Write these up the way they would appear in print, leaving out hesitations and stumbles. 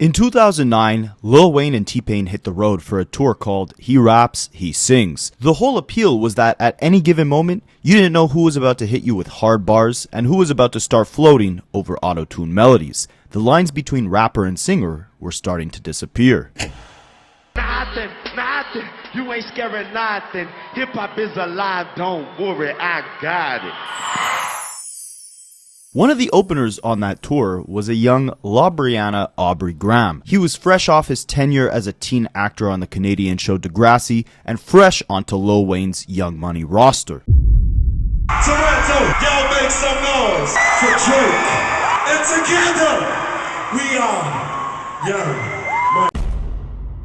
In 2009, Lil Wayne and T-Pain hit the road for a tour called He Raps, He Sings. The whole appeal was that at any given moment, you didn't know who was about to hit you with hard bars and who was about to start floating over auto-tune melodies. The lines between rapper and singer were starting to disappear. Nothing, you ain't scaring nothing. Hip-hop is alive, don't worry, I got it. One of the openers on that tour was a young La Brianna Aubrey Graham. He was fresh off his tenure as a teen actor on the Canadian show Degrassi and fresh onto Lil Wayne's Young Money roster. Toronto, y'all make some noise for Drake. And together, we are Young Money.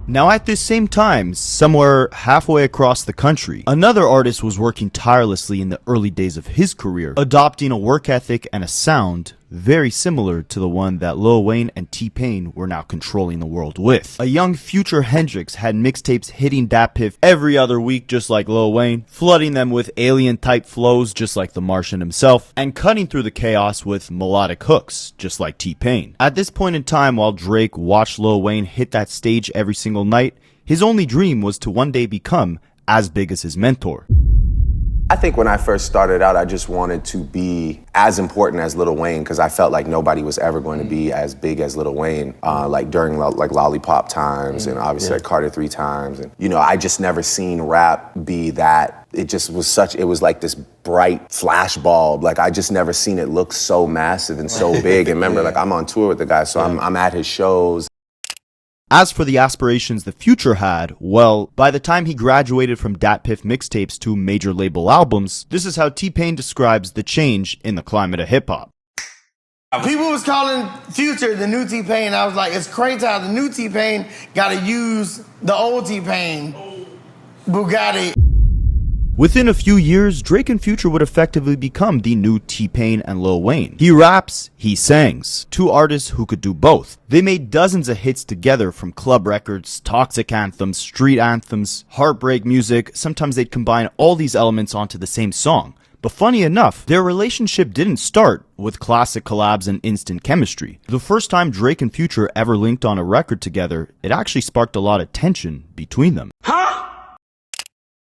Now at this same time, somewhere halfway across the country, another artist was working tirelessly in the early days of his career, adopting a work ethic and a sound very similar to the one that Lil Wayne and T-Pain were now controlling the world with. A young future Hendrix had mixtapes hitting Dat Piff every other week just like Lil Wayne, flooding them with alien-type flows just like the Martian himself, and cutting through the chaos with melodic hooks just like T-Pain. At this point in time, while Drake watched Lil Wayne hit that stage every single night, his only dream was to one day become as big as his mentor. I think when I first started out, I just wanted to be as important as Lil Wayne because I felt like nobody was ever going to be as big as Lil Wayne, like during like Lollipop times and obviously like Carter 3 times. And, you know, I just never seen rap be that. It just was it was like this bright flash bulb. Like I just never seen it look so massive and so big. And remember, like I'm on tour with the guy, so I'm at his shows. As for the aspirations the Future had, well, by the time he graduated from Dat Piff mixtapes to major label albums, this is how T-Pain describes the change in the climate of hip-hop. People was calling Future the new T-Pain. I was like, it's crazy how the new T-Pain gotta use the old T-Pain Bugatti. Within a few years, Drake and Future would effectively become the new T-Pain and Lil Wayne. He raps, he sings. Two artists who could do both. They made dozens of hits together, from club records, toxic anthems, street anthems, heartbreak music. Sometimes they'd combine all these elements onto the same song. But funny enough, their relationship didn't start with classic collabs and instant chemistry. The first time Drake and Future ever linked on a record together, it actually sparked a lot of tension between them.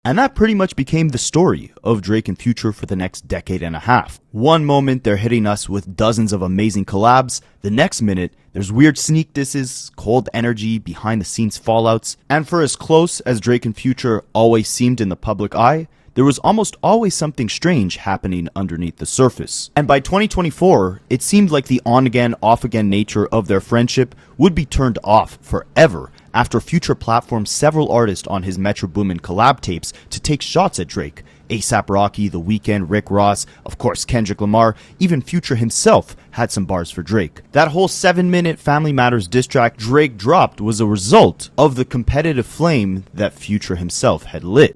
And that pretty much became the story of Drake and Future for the next decade and a half. One moment they're hitting us with dozens of amazing collabs, the next minute there's weird sneak disses, cold energy, behind the scenes fallouts, and for as close as Drake and Future always seemed in the public eye, there was almost always something strange happening underneath the surface. And by 2024, it seemed like the on-again, off-again nature of their friendship would be turned off forever after Future platformed several artists on his Metro Boomin collab tapes to take shots at Drake. A$AP Rocky, The Weeknd, Rick Ross, of course Kendrick Lamar, even Future himself had some bars for Drake. That whole 7-minute Family Matters diss track Drake dropped was a result of the competitive flame that Future himself had lit.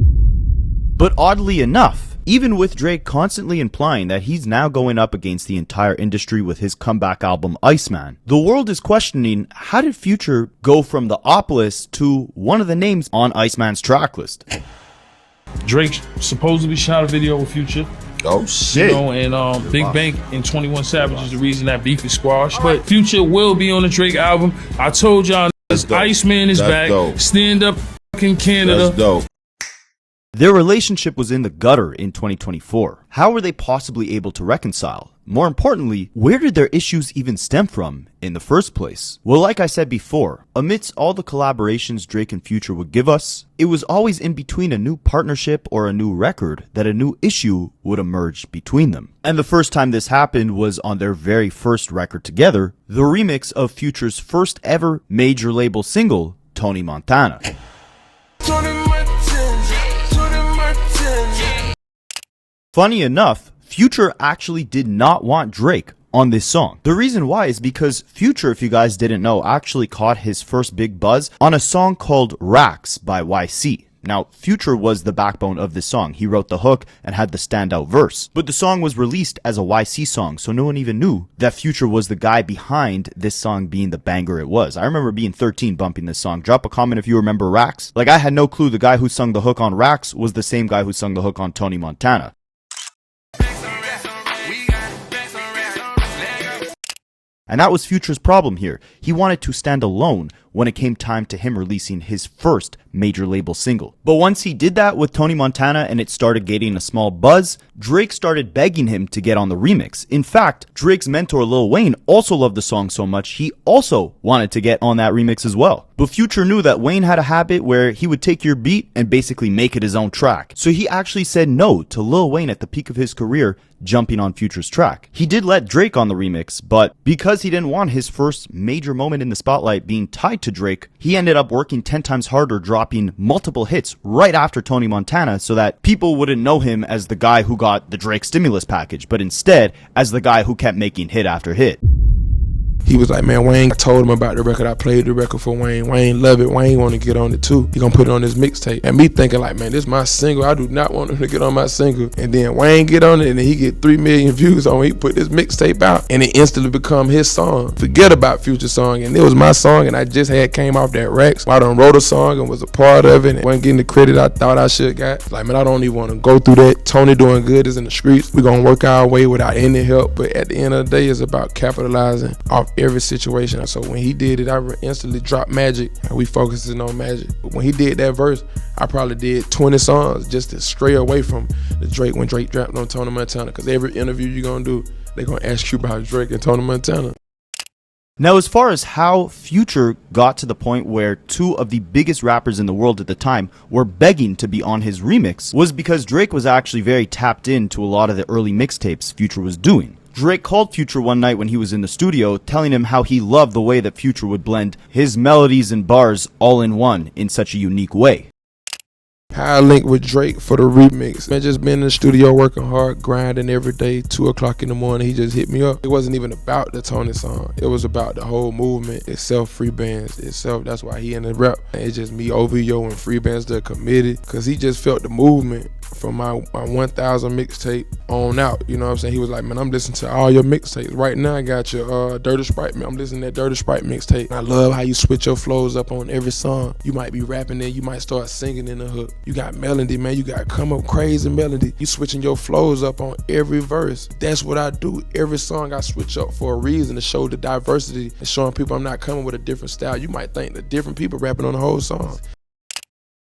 But oddly enough, even with Drake constantly implying that he's now going up against the entire industry with his comeback album Iceman, the world is questioning, how did Future go from the op list to one of the names on Iceman's track list? Drake supposedly shot a video with Future. Oh shit. You know, and Big Bank and 21 Savage is the reason that beef is squashed. But Future will be on the Drake album. I told y'all, Iceman is back. Dope. Stand up in Canada. That's dope. Their relationship was in the gutter in 2024. How were they possibly able to reconcile? More importantly, where did their issues even stem from in the first place? Well, like I said before, amidst all the collaborations Drake and Future would give us, it was always in between a new partnership or a new record that a new issue would emerge between them. And the first time this happened was on their very first record together, the remix of Future's first ever major label single, Tony Montana. Funny enough, Future actually did not want Drake on this song. The reason why is because Future, if you guys didn't know, actually caught his first big buzz on a song called Racks by YC. Now, Future was the backbone of this song. He wrote the hook and had the standout verse. But the song was released as a YC song, so no one even knew that Future was the guy behind this song being the banger it was. I remember being 13 bumping this song. Drop a comment if you remember Racks. Like, I had no clue the guy who sung the hook on Racks was the same guy who sung the hook on Tony Montana. And that was Future's problem here. He wanted to stand alone when it came time to him releasing his first major label single. But once he did that with Tony Montana and it started getting a small buzz, Drake started begging him to get on the remix. In fact, Drake's mentor Lil Wayne also loved the song so much he also wanted to get on that remix as well. But Future knew that Wayne had a habit where he would take your beat and basically make it his own track. So he actually said no to Lil Wayne at the peak of his career jumping on Future's track. He did let Drake on the remix, but because he didn't want his first major moment in the spotlight being tied to Drake, he ended up working 10 times harder, dropping multiple hits right after Tony Montana so that people wouldn't know him as the guy who got the Drake stimulus package, but instead as the guy who kept making hit after hit. He was like, man, Wayne, I told him about the record. I played the record for Wayne. Wayne love it. Wayne want to get on it too. He gonna put it on his mixtape. And me thinking like, man, this is my single. I do not want him to get on my single. And then Wayne get on it and then he get 3 million views on it. He put this mixtape out and it instantly become his song. Forget about Future song. And it was my song and I just had came off that Ricch. I done wrote a song and was a part of it and wasn't getting the credit I thought I should got. Like, man, I don't even want to go through that. Tony doing good is in the streets. We gonna work our way without any help. But at the end of the day, it's about capitalizing off every situation. So when he did it, I instantly dropped Magic and we focusing on Magic. But when he did that verse, I probably did 20 songs just to stray away from the Drake when Drake dropped on Tony Montana. Because every interview you're gonna do, they're gonna ask you about Drake and Tony Montana. Now, as far as how Future got to the point where two of the biggest rappers in the world at the time were begging to be on his remix was because Drake was actually very tapped into a lot of the early mixtapes Future was doing. Drake called Future one night when he was in the studio, telling him how he loved the way that Future would blend his melodies and bars all in one in such a unique way. How I linked with Drake for the remix. Man, just been in the studio working hard, grinding every day, 2 o'clock in the morning, he just hit me up. It wasn't even about the Tony song. It was about the whole movement itself, free bands itself. That's why he in the rap. It's just me, OVO, and free bands that committed. Cause he just felt the movement from my 1000 mixtape on out. You know what I'm saying? He was like, man, I'm listening to all your mixtapes. Right now I got your Dirty Sprite, man. I'm listening to that Dirty Sprite mixtape. I love how you switch your flows up on every song. You might be rapping there, you might start singing in the hook. You got melody, man. You got come up crazy melody. You switching your flows up on every verse. That's what I do. Every song I switch up for a reason to show the diversity and showing people I'm not coming with a different style. You might think that different people rapping on the whole song.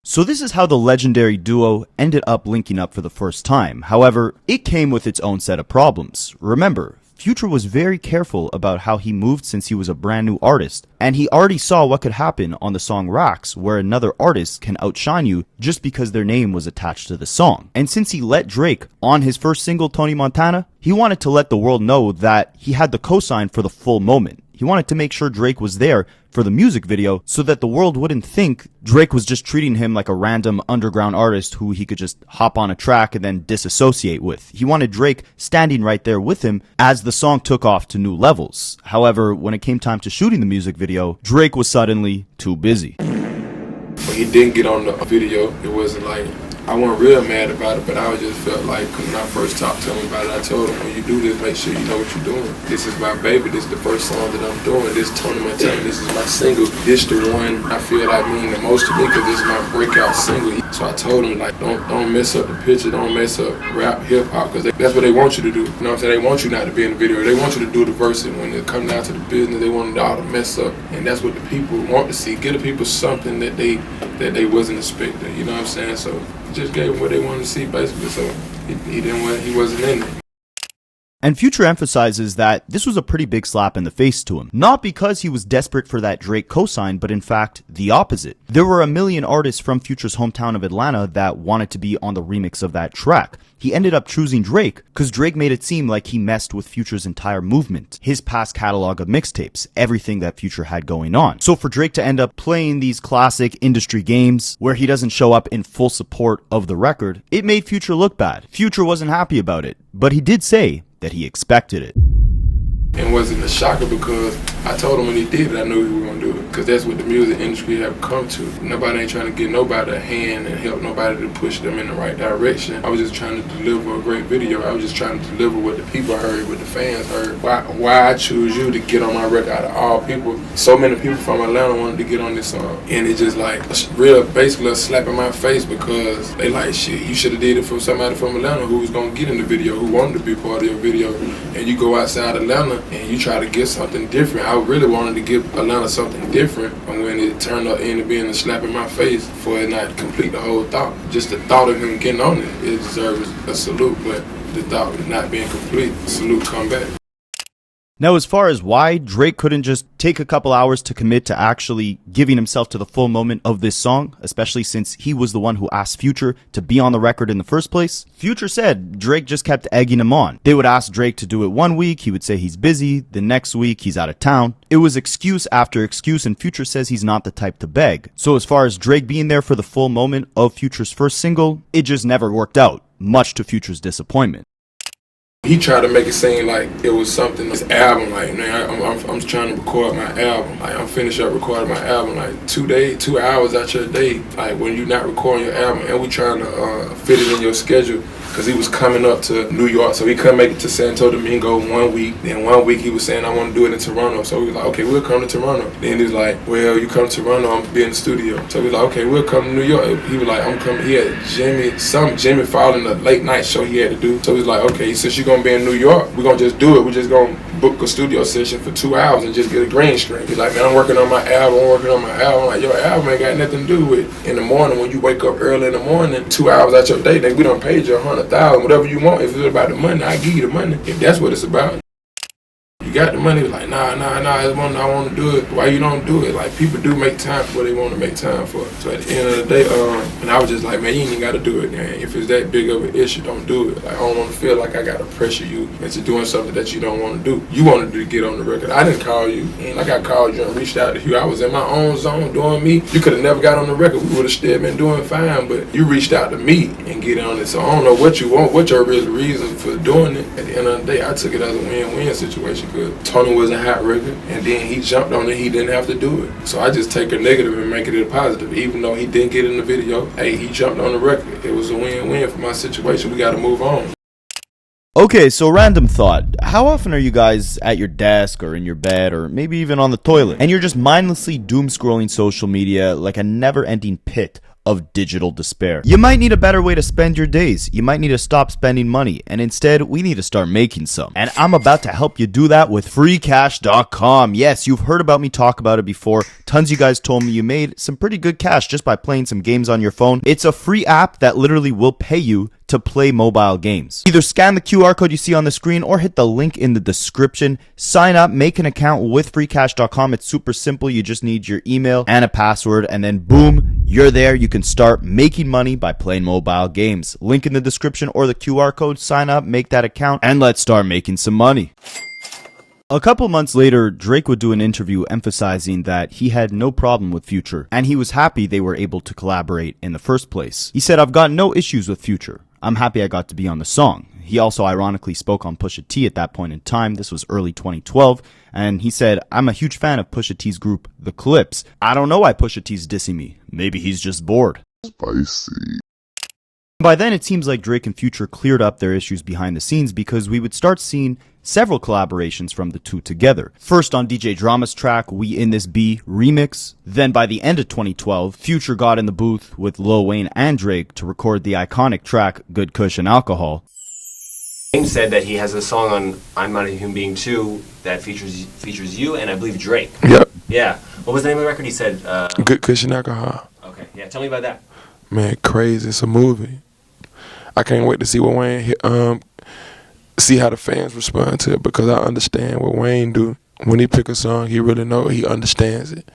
So this is how the legendary duo ended up linking up for the first time. However, it came with its own set of problems. Remember, Future was very careful about how he moved since he was a brand new artist, and he already saw what could happen on the song Racks, where another artist can outshine you just because their name was attached to the song. And since he let Drake on his first single, Tony Montana, he wanted to let the world know that he had the cosign for the full moment. He wanted to make sure Drake was there for the music video so that the world wouldn't think Drake was just treating him like a random underground artist who he could just hop on a track and then disassociate with. He wanted Drake standing right there with him as the song took off to new levels. However, when it came time to shooting the music video, Drake was suddenly too busy. When he didn't get on the video, it wasn't like, I wasn't real mad about it, but I just felt like, when I first talked to him about it, I told him, when you do this, make sure you know what you're doing. This is my baby, this is the first song that I'm doing, this is Tony Montana, this is my single. This the one I feel like mean the most to me, because this is my breakout single. So I told him, like, don't mess up the picture, don't mess up rap, hip hop, because that's what they want you to do. You know what I'm saying? They want you not to be in the video, they want you to do the verse, and when it comes down to the business, they want it all to mess up. And that's what the people want to see. Give the people something that they wasn't expecting, you know what I'm saying? So just gave them what they wanted to see, basically. So he wasn't in it. And Future emphasizes that this was a pretty big slap in the face to him. Not because he was desperate for that Drake cosign, but in fact, the opposite. There were a million artists from Future's hometown of Atlanta that wanted to be on the remix of that track. He ended up choosing Drake because Drake made it seem like he messed with Future's entire movement, his past catalog of mixtapes, everything that Future had going on. So for Drake to end up playing these classic industry games where he doesn't show up in full support of the record, it made Future look bad. Future wasn't happy about it, but he did say that he expected it. And wasn't a shocker because I told him when he did it, I knew he was gonna do it. Cause that's what the music industry have come to. Nobody ain't trying to get nobody a hand and help nobody to push them in the right direction. I was just trying to deliver a great video. I was just trying to deliver what the people heard, what the fans heard. Why I choose you to get on my record out of all people. So many people from Atlanta wanted to get on this song. And it's just like basically a slap in my face because they like, shit, you should have did it for somebody from Atlanta who was gonna get in the video, who wanted to be part of your video. And you go outside Atlanta and you try to get something different. I really wanted to give Atlanta something different, and when it turned up into being a slap in my face for it not to complete the whole thought, just the thought of him getting on it deserves a salute, but the thought of not being complete, salute come back. Now, as far as why Drake couldn't just take a couple hours to commit to actually giving himself to the full moment of this song, especially since he was the one who asked Future to be on the record in the first place, Future said Drake just kept egging him on. They would ask Drake to do it one week, he would say he's busy, the next week he's out of town. It was excuse after excuse, and Future says he's not the type to beg. So as far as Drake being there for the full moment of Future's first single, it just never worked out, much to Future's disappointment. He tried to make it seem like it was something, this album, like, man, I'm trying to record my album. Like, I'm finished up recording my album, like, 2 hours out your day, like, when you're not recording your album, and we trying to fit it in your schedule, because he was coming up to New York, so he couldn't make it to Santo Domingo 1 week. Then 1 week he was saying, I want to do it in Toronto. So we was like, okay, we'll come to Toronto. Then he was like, well, you come to Toronto, I'm be in the studio. So we was like, okay, we'll come to New York. He was like, I'm coming. He had Jimmy following the late night show he had to do. So he was like, okay, since you're going to be in New York, we're going to just do it. We're just going to book a studio session for 2 hours and just get a green screen. He's like, man, I'm working on my album. I'm like, your album ain't got nothing to do with in the morning when you wake up early in the morning, 2 hours out your day, then we done paid you $100,000, whatever you want. If it's about the money, I give you the money. If that's what it's about. You got the money, like, nah, I want to do it. Why you don't do it? Like, people do make time for what they want to make time for. So at the end of the day, and I was just like, man, you ain't even got to do it, man. If it's that big of an issue, don't do it. Like, I don't want to feel like I got to pressure you into doing something that you don't want to do. You wanted to get on the record. I didn't call you. Ain't like I called you and reached out to you. I was in my own zone doing me. You could have never got on the record. We would have still been doing fine, but you reached out to me and get on it. So I don't know what you want, what your real reason for doing it. At the end of the day, I took it as a win-win situation. Tony was a hot record, and then he jumped on it, he didn't have to do it. So I just take a negative and make it a positive. Even though he didn't get in the video, hey, he jumped on the record. It was a win-win for my situation. We got to move on. Okay, so random thought. How often are you guys at your desk or in your bed or maybe even on the toilet and you're just mindlessly doom scrolling social media like a never-ending pit of digital despair? You might need a better way to spend your days. You might need to stop spending money, and instead we need to start making some. And I'm about to help you do that with FreeCash.com. Yes, you've heard about me talk about it before. Tons of you guys told me you made some pretty good cash just by playing some games on your phone. It's a free app that literally will pay you to play mobile games. Either scan the QR code you see on the screen or hit the link in the description. Sign up, make an account with FreeCash.com. It's super simple. You just need your email and a password, and then boom, you're there. You can start making money by playing mobile games. Link in the description or the QR code. Sign up, make that account, and let's start making some money. A couple months later, Drake would do an interview emphasizing that he had no problem with Future, and he was happy they were able to collaborate in the first place. He said, I've got no issues with Future. I'm happy I got to be on the song. He also ironically spoke on Pusha T at that point in time. This was early 2012. And he said, I'm a huge fan of Pusha T's group, The Clips. I don't know why Pusha T's dissing me. Maybe he's just bored. Spicy. By then, it seems like Drake and Future cleared up their issues behind the scenes because we would start seeing several collaborations from the two together. First on DJ Drama's track, We In This B remix. Then by the end of 2012, Future got in the booth with Lil Wayne and Drake to record the iconic track, Good Kush and Alcohol. Wayne said that he has a song on I'm Not a Human Being 2 that features you and I believe Drake. Yep. Yeah. What was the name of the record? He said... Good Kush and Alcohol. Okay. Yeah, tell me about that. Man, crazy. It's a movie. I can't wait to see what Wayne see how the fans respond to it, because I understand what Wayne do. When he pick a song, he really know he understands it.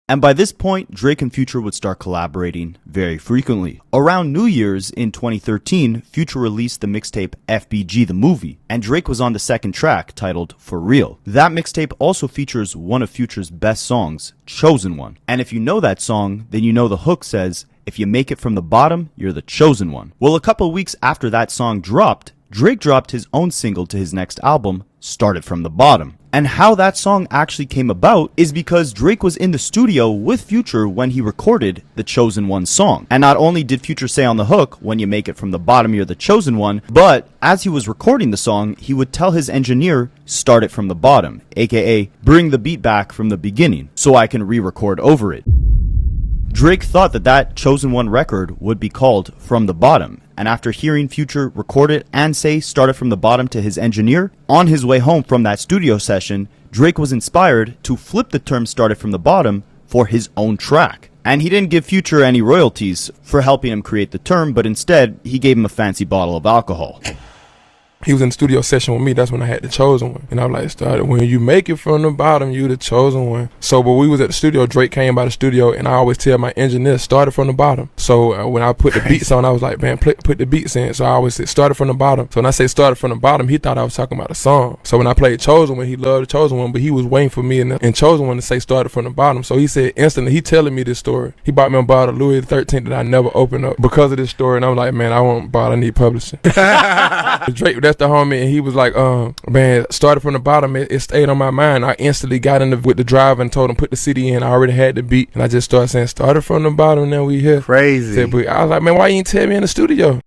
And by this point, Drake and Future would start collaborating very frequently. Around New Year's in 2013, Future released the mixtape FBG The Movie, and Drake was on the second track, titled For Real. That mixtape also features one of Future's best songs, Chosen One. And if you know that song, then you know the hook says, if you make it from the bottom, you're the chosen one. Well, a couple weeks after that song dropped, Drake dropped his own single to his next album, Started From the Bottom. And how that song actually came about is because Drake was in the studio with Future when he recorded the Chosen One song. And not only did Future say on the hook, when you make it from the bottom, you're the chosen one, but as he was recording the song, he would tell his engineer, start it from the bottom, aka bring the beat back from the beginning so I can re-record over it. Drake thought that Chosen One record would be called From the Bottom, and after hearing Future record it and say start it from the bottom to his engineer, on his way home from that studio session, Drake was inspired to flip the term start it from the bottom for his own track. And he didn't give Future any royalties for helping him create the term, but instead, he gave him a fancy bottle of alcohol. He was in the studio session with me. That's when I had the chosen one. And I was like, started, when you make it from the bottom, you the chosen one. So, but we was at the studio, Drake came by the studio, and I always tell my engineer, started from the bottom. So when I put the beats on, I was like, man, put the beats in. So I always said, started from the bottom. So when I say started from the bottom, he thought I was talking about a song. So when I played Chosen One, he loved the Chosen One, but he was waiting for me and Chosen One to say started from the bottom. So he said instantly, he telling me this story. He bought me a bottle of Louis XIII that I never opened up because of this story. And I'm like, man, I want a bottle, I need publishing. Drake, that's the homie, and he was like, man, started from the bottom, it stayed on my mind. I instantly got in with the driver and told him put the CD in. I already had the beat, and I just started saying started from the bottom, and then we here. Crazy. But I was like, man, why you ain't tell me in the studio?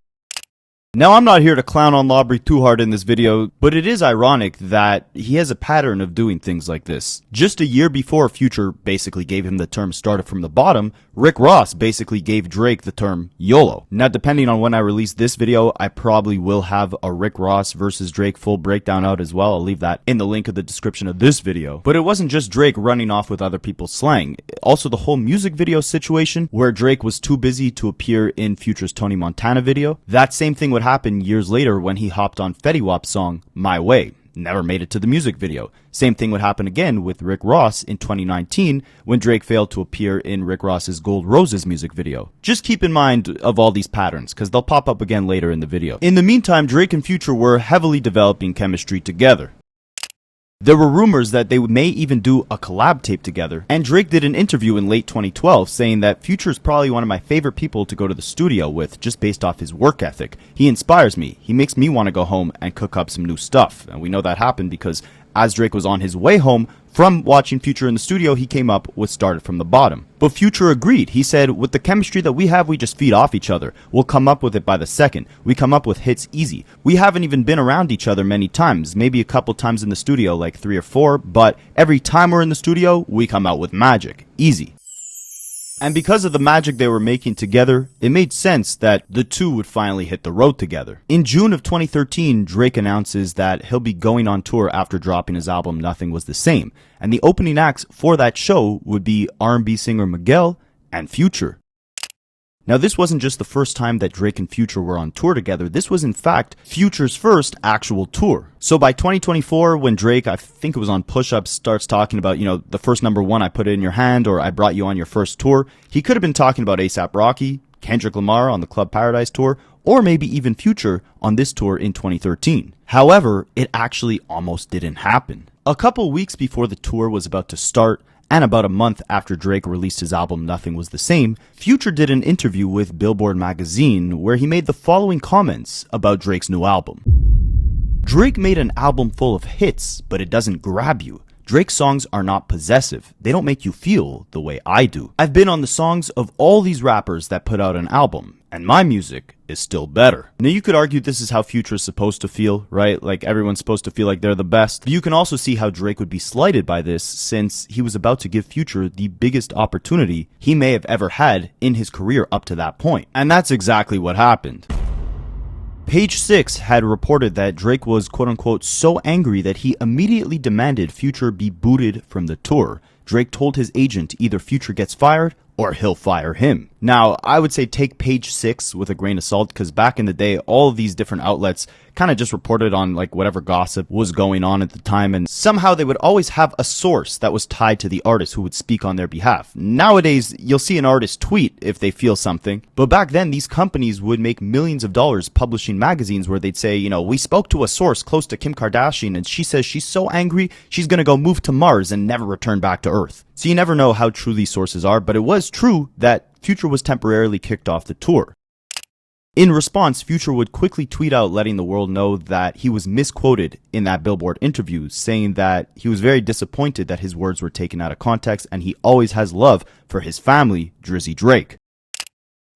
Now, I'm not here to clown on Labrie too hard in this video, but it is ironic that he has a pattern of doing things like this. Just a year before Future basically gave him the term started from the bottom, Rick Ross basically gave Drake the term YOLO. Now, depending on when I release this video, I probably will have a Rick Ross versus Drake full breakdown out as well. I'll leave that in the link of the description of this video. But it wasn't just Drake running off with other people's slang. Also, the whole music video situation where Drake was too busy to appear in Future's Tony Montana video. That same thing would happen years later when he hopped on Fetty Wap's song My Way. Never made it to the music video. Same thing would happen again with Rick Ross in 2019 when Drake failed to appear in Rick Ross's Gold Roses music video. Just keep in mind of all these patterns because they'll pop up again later in the video. In the meantime, Drake and Future were heavily developing chemistry together. There were rumors that they may even do a collab tape together, and Drake did an interview in late 2012 saying that Future is probably one of my favorite people to go to the studio with just based off his work ethic. He inspires me. He makes me want to go home and cook up some new stuff. And we know that happened because as Drake was on his way home from watching Future in the studio, he came up with Started From the Bottom. But Future agreed. He said, with the chemistry that we have, we just feed off each other. We'll come up with it by the second. We come up with hits easy. We haven't even been around each other many times, maybe a couple times in the studio, like 3 or 4, but every time we're in the studio, we come out with magic. Easy. And because of the magic they were making together, it made sense that the two would finally hit the road together. In June of 2013, Drake announces that he'll be going on tour after dropping his album Nothing Was the Same, and the opening acts for that show would be R&B singer Miguel and Future. Now, this wasn't just the first time that Drake and Future were on tour together. This was, in fact, Future's first actual tour. So by 2024, when Drake, I think it was on Push Ups, starts talking about, the first #1, I put it in your hand, or I brought you on your first tour, he could have been talking about A$AP Rocky, Kendrick Lamar on the Club Paradise tour, or maybe even Future on this tour in 2013. However, it actually almost didn't happen. A couple weeks before the tour was about to start, and about a month after Drake released his album Nothing Was the Same, Future did an interview with Billboard magazine where he made the following comments about Drake's new album. Drake made an album full of hits, but it doesn't grab you. Drake's songs are not possessive. They don't make you feel the way I do. I've been on the songs of all these rappers that put out an album, and my music is still better. Now, you could argue this is how Future is supposed to feel, right? Like, everyone's supposed to feel like they're the best. But you can also see how Drake would be slighted by this, since he was about to give Future the biggest opportunity he may have ever had in his career up to that point. And that's exactly what happened. Page 6 had reported that Drake was quote-unquote so angry that he immediately demanded Future be booted from the tour. Drake told his agent either Future gets fired or he'll fire him. Now, I would say take Page 6 with a grain of salt, because back in the day, all of these different outlets kind of just reported on like whatever gossip was going on at the time, and somehow they would always have a source that was tied to the artist who would speak on their behalf. Nowadays, you'll see an artist tweet if they feel something, but back then these companies would make millions of dollars publishing magazines where they'd say, we spoke to a source close to Kim Kardashian and she says she's so angry she's gonna go move to Mars and never return back to Earth. So you never know how true these sources are, but it was true that Future was temporarily kicked off the tour. In response, Future would quickly tweet out letting the world know that he was misquoted in that Billboard interview, saying that he was very disappointed that his words were taken out of context and he always has love for his family, Drizzy Drake.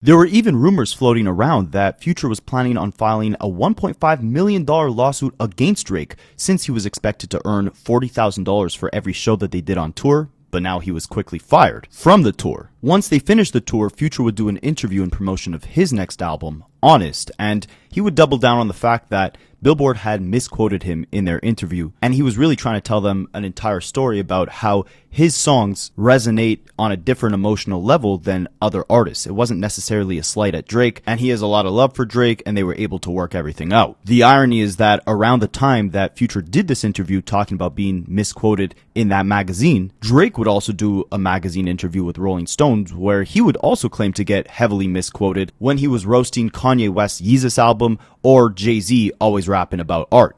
There were even rumors floating around that Future was planning on filing a $1.5 million lawsuit against Drake since he was expected to earn $40,000 for every show that they did on tour, but now he was quickly fired from the tour. Once they finished the tour, Future would do an interview in promotion of his next album, Honest, and he would double down on the fact that Billboard had misquoted him in their interview, and he was really trying to tell them an entire story about how his songs resonate on a different emotional level than other artists. It wasn't necessarily a slight at Drake, and he has a lot of love for Drake, and they were able to work everything out. The irony is that around the time that Future did this interview talking about being misquoted in that magazine, Drake would also do a magazine interview with Rolling Stones where he would also claim to get heavily misquoted when he was roasting Kanye West's Yeezus album or Jay-Z always rapping about art.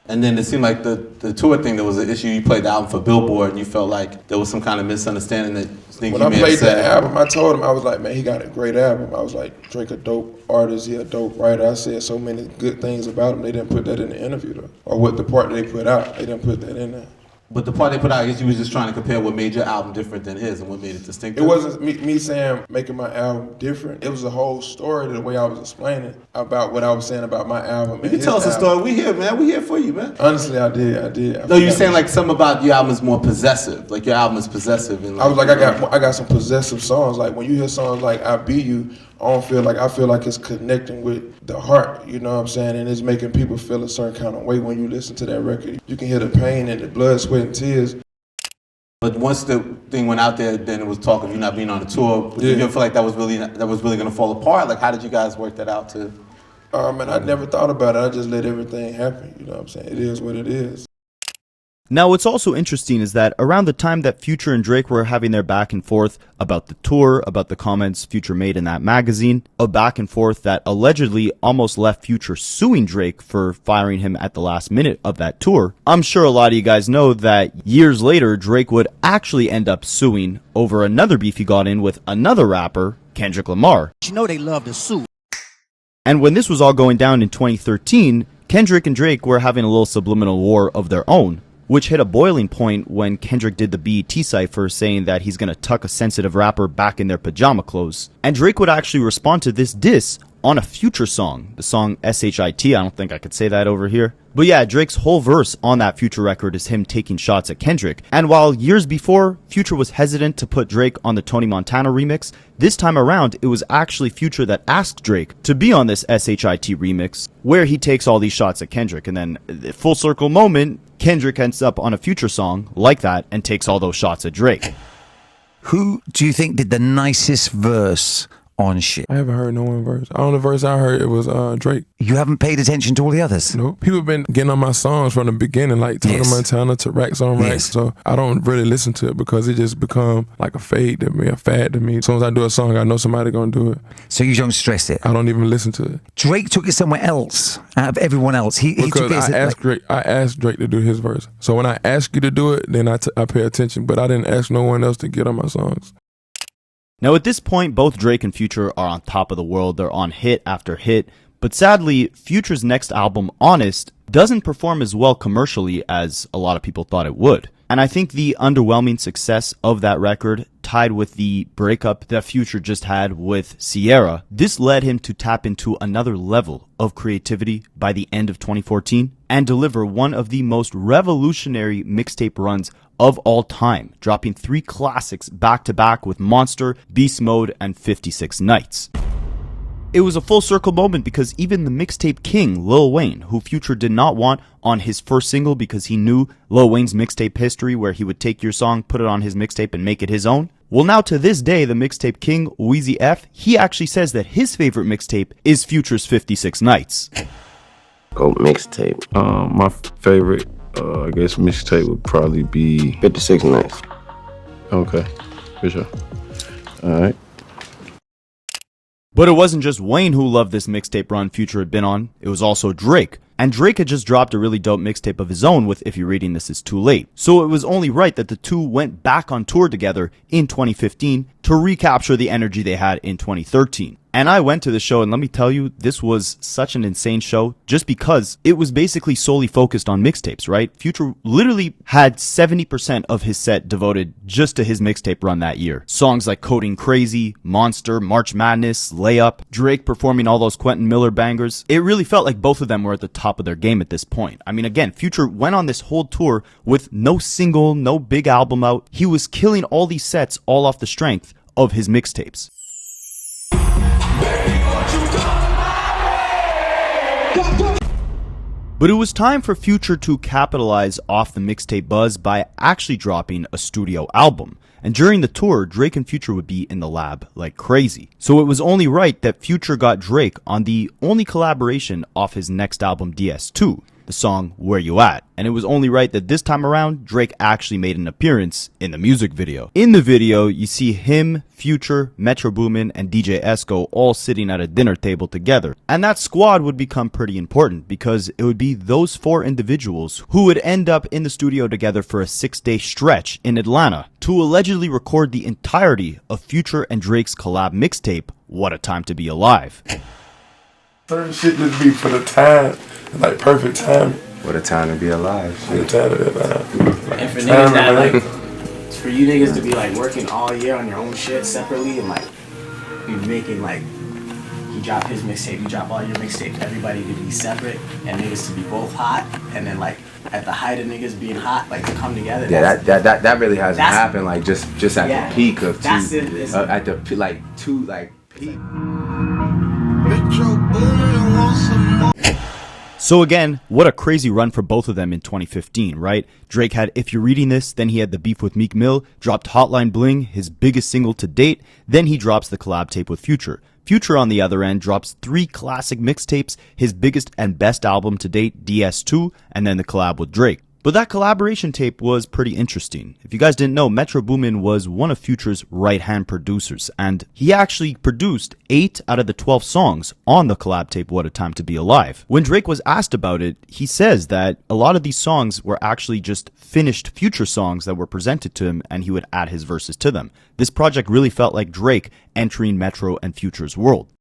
And then it seemed like the tour thing, there was an issue. You played the album for Billboard and you felt like there was some kind of misunderstanding that things When you I may have played said. that album, I told him, I was like, man, he got a great album. I was like, Drake a dope artist, he a dope writer. I said so many good things about him. They didn't put that in the interview though. Or what the part they put out, they didn't put that in there. But the part they put out, I guess you was just trying to compare what made your album different than his and what made it distinctive. It wasn't me saying making my album different. It was a whole story the way I was explaining about what I was saying about my album. You can tell us a story. We here, man. We here for you, man. Honestly, I did. No, you're saying like something about your album is more possessive. Like your album is possessive. And like, I was like, I got some possessive songs. Like when you hear songs like I Be You, I feel like it's connecting with the heart, you know what I'm saying? And it's making people feel a certain kind of way when you listen to that record. You can hear the pain and the blood, sweat, and tears. But once the thing went out there, then it was talk of you not being on the tour. Did you ever feel like that was really gonna fall apart? Like how did you guys work that out too? Man, I never thought about it. I just let everything happen, you know what I'm saying? It is what it is. Now, what's also interesting is that around the time that Future and Drake were having their back and forth about the tour, about the comments Future made in that magazine, a back and forth that allegedly almost left Future suing Drake for firing him at the last minute of that tour, I'm sure a lot of you guys know that years later, Drake would actually end up suing over another beef he got in with another rapper, Kendrick Lamar. You know they love to sue. And when this was all going down in 2013, Kendrick and Drake were having a little subliminal war of their own, which hit a boiling point when Kendrick did the BET cipher saying that he's gonna tuck a sensitive rapper back in their pajama clothes. And Drake would actually respond to this diss on a Future song, the song SHIT. I don't think I could say that over here. But yeah, Drake's whole verse on that Future record is him taking shots at Kendrick. And while years before, Future was hesitant to put Drake on the Tony Montana remix, this time around, it was actually Future that asked Drake to be on this SHIT remix, where he takes all these shots at Kendrick. And then, full circle moment, Kendrick ends up on a Future song like that and takes all those shots at Drake. Who do you think did the nicest verse on shit? I haven't heard no one verse. The only verse I heard, it was Drake. You haven't paid attention to all the others? No. People been getting on my songs from the beginning, like Tony Montana to Racks on Racks. So I don't really listen to it because it just become like a fad to me, a fad to me. As soon as I do a song, I know somebody gonna do it. So you don't stress it? I don't even listen to it. Drake took it somewhere else out of everyone else. He took it I asked Drake to do his verse. So when I ask you to do it, then I pay attention. But I didn't ask no one else to get on my songs. Now at this point, both Drake and Future are on top of the world. They're on hit after hit. But sadly, Future's next album, Honest, doesn't perform as well commercially as a lot of people thought it would. And I think the underwhelming success of that record, tied with the breakup that Future just had with Sierra, this led him to tap into another level of creativity by the end of 2014 and deliver one of the most revolutionary mixtape runs of all time, dropping 3 classics back-to-back with Monster, Beast Mode, and 56 Nights. It was a full circle moment because even the mixtape king, Lil Wayne, who Future did not want on his first single because he knew Lil Wayne's mixtape history where he would take your song, put it on his mixtape, and make it his own. Well, now to this day, the mixtape king, Weezy F, he actually says that his favorite mixtape is Future's 56 Nights. Go mixtape. My favorite, I guess, mixtape would probably be 56 Nights. Okay, for sure. All right. But it wasn't just Wayne who loved this mixtape run Future had been on, it was also Drake. And Drake had just dropped a really dope mixtape of his own with If You're Reading This Is Too Late. So it was only right that the two went back on tour together in 2015 to recapture the energy they had in 2013. And I went to the show, and let me tell you, this was such an insane show just because it was basically solely focused on mixtapes, right? Future literally had 70% of his set devoted just to his mixtape run that year. Songs like Coding Crazy, Monster, March Madness, Layup, Drake performing all those Quentin Miller bangers. It really felt like both of them were at the top of their game at this point. I mean, again, Future went on this whole tour with no single, no big album out. He was killing all these sets all off the strength of his mixtapes. But it was time for Future to capitalize off the mixtape buzz by actually dropping a studio album. And during the tour, Drake and Future would be in the lab like crazy. So it was only right that Future got Drake on the only collaboration off his next album, DS2, the song Where You At. And it was only right that this time around, Drake actually made an appearance in the music video. In the video, you see him, Future, Metro Boomin, and DJ Esco all sitting at a dinner table together. And that squad would become pretty important because it would be those 4 individuals who would end up in the studio together for a 6-day stretch in Atlanta to allegedly record the entirety of Future and Drake's collab mixtape, What a Time to Be Alive. Certain shit just be for the time, like perfect time. What a time to be alive. What a time to be alive. And for niggas that like, for you niggas to be like working all year on your own shit separately and like be making like, you drop his mixtape, you drop all your mixtapes, everybody to be separate and niggas to be both hot, and then like at the height of niggas being hot, like to come together. Yeah, that really hasn't happened. Like just at the peak of that's two, it, at the peak. So again, what a crazy run for both of them in 2015, right? Drake had If You're Reading This, then he had the beef with Meek Mill, dropped Hotline Bling, his biggest single to date, then he drops the collab tape with Future. Future, on the other end, drops 3 classic mixtapes, his biggest and best album to date, DS2, and then the collab with Drake. But that collaboration tape was pretty interesting. If you guys didn't know, Metro Boomin was one of Future's right-hand producers, and he actually produced 8 out of the 12 songs on the collab tape What a Time to Be Alive. When Drake was asked about it, he says that a lot of these songs were actually just finished Future songs that were presented to him, and he would add his verses to them. This project really felt like Drake entering Metro and Future's world.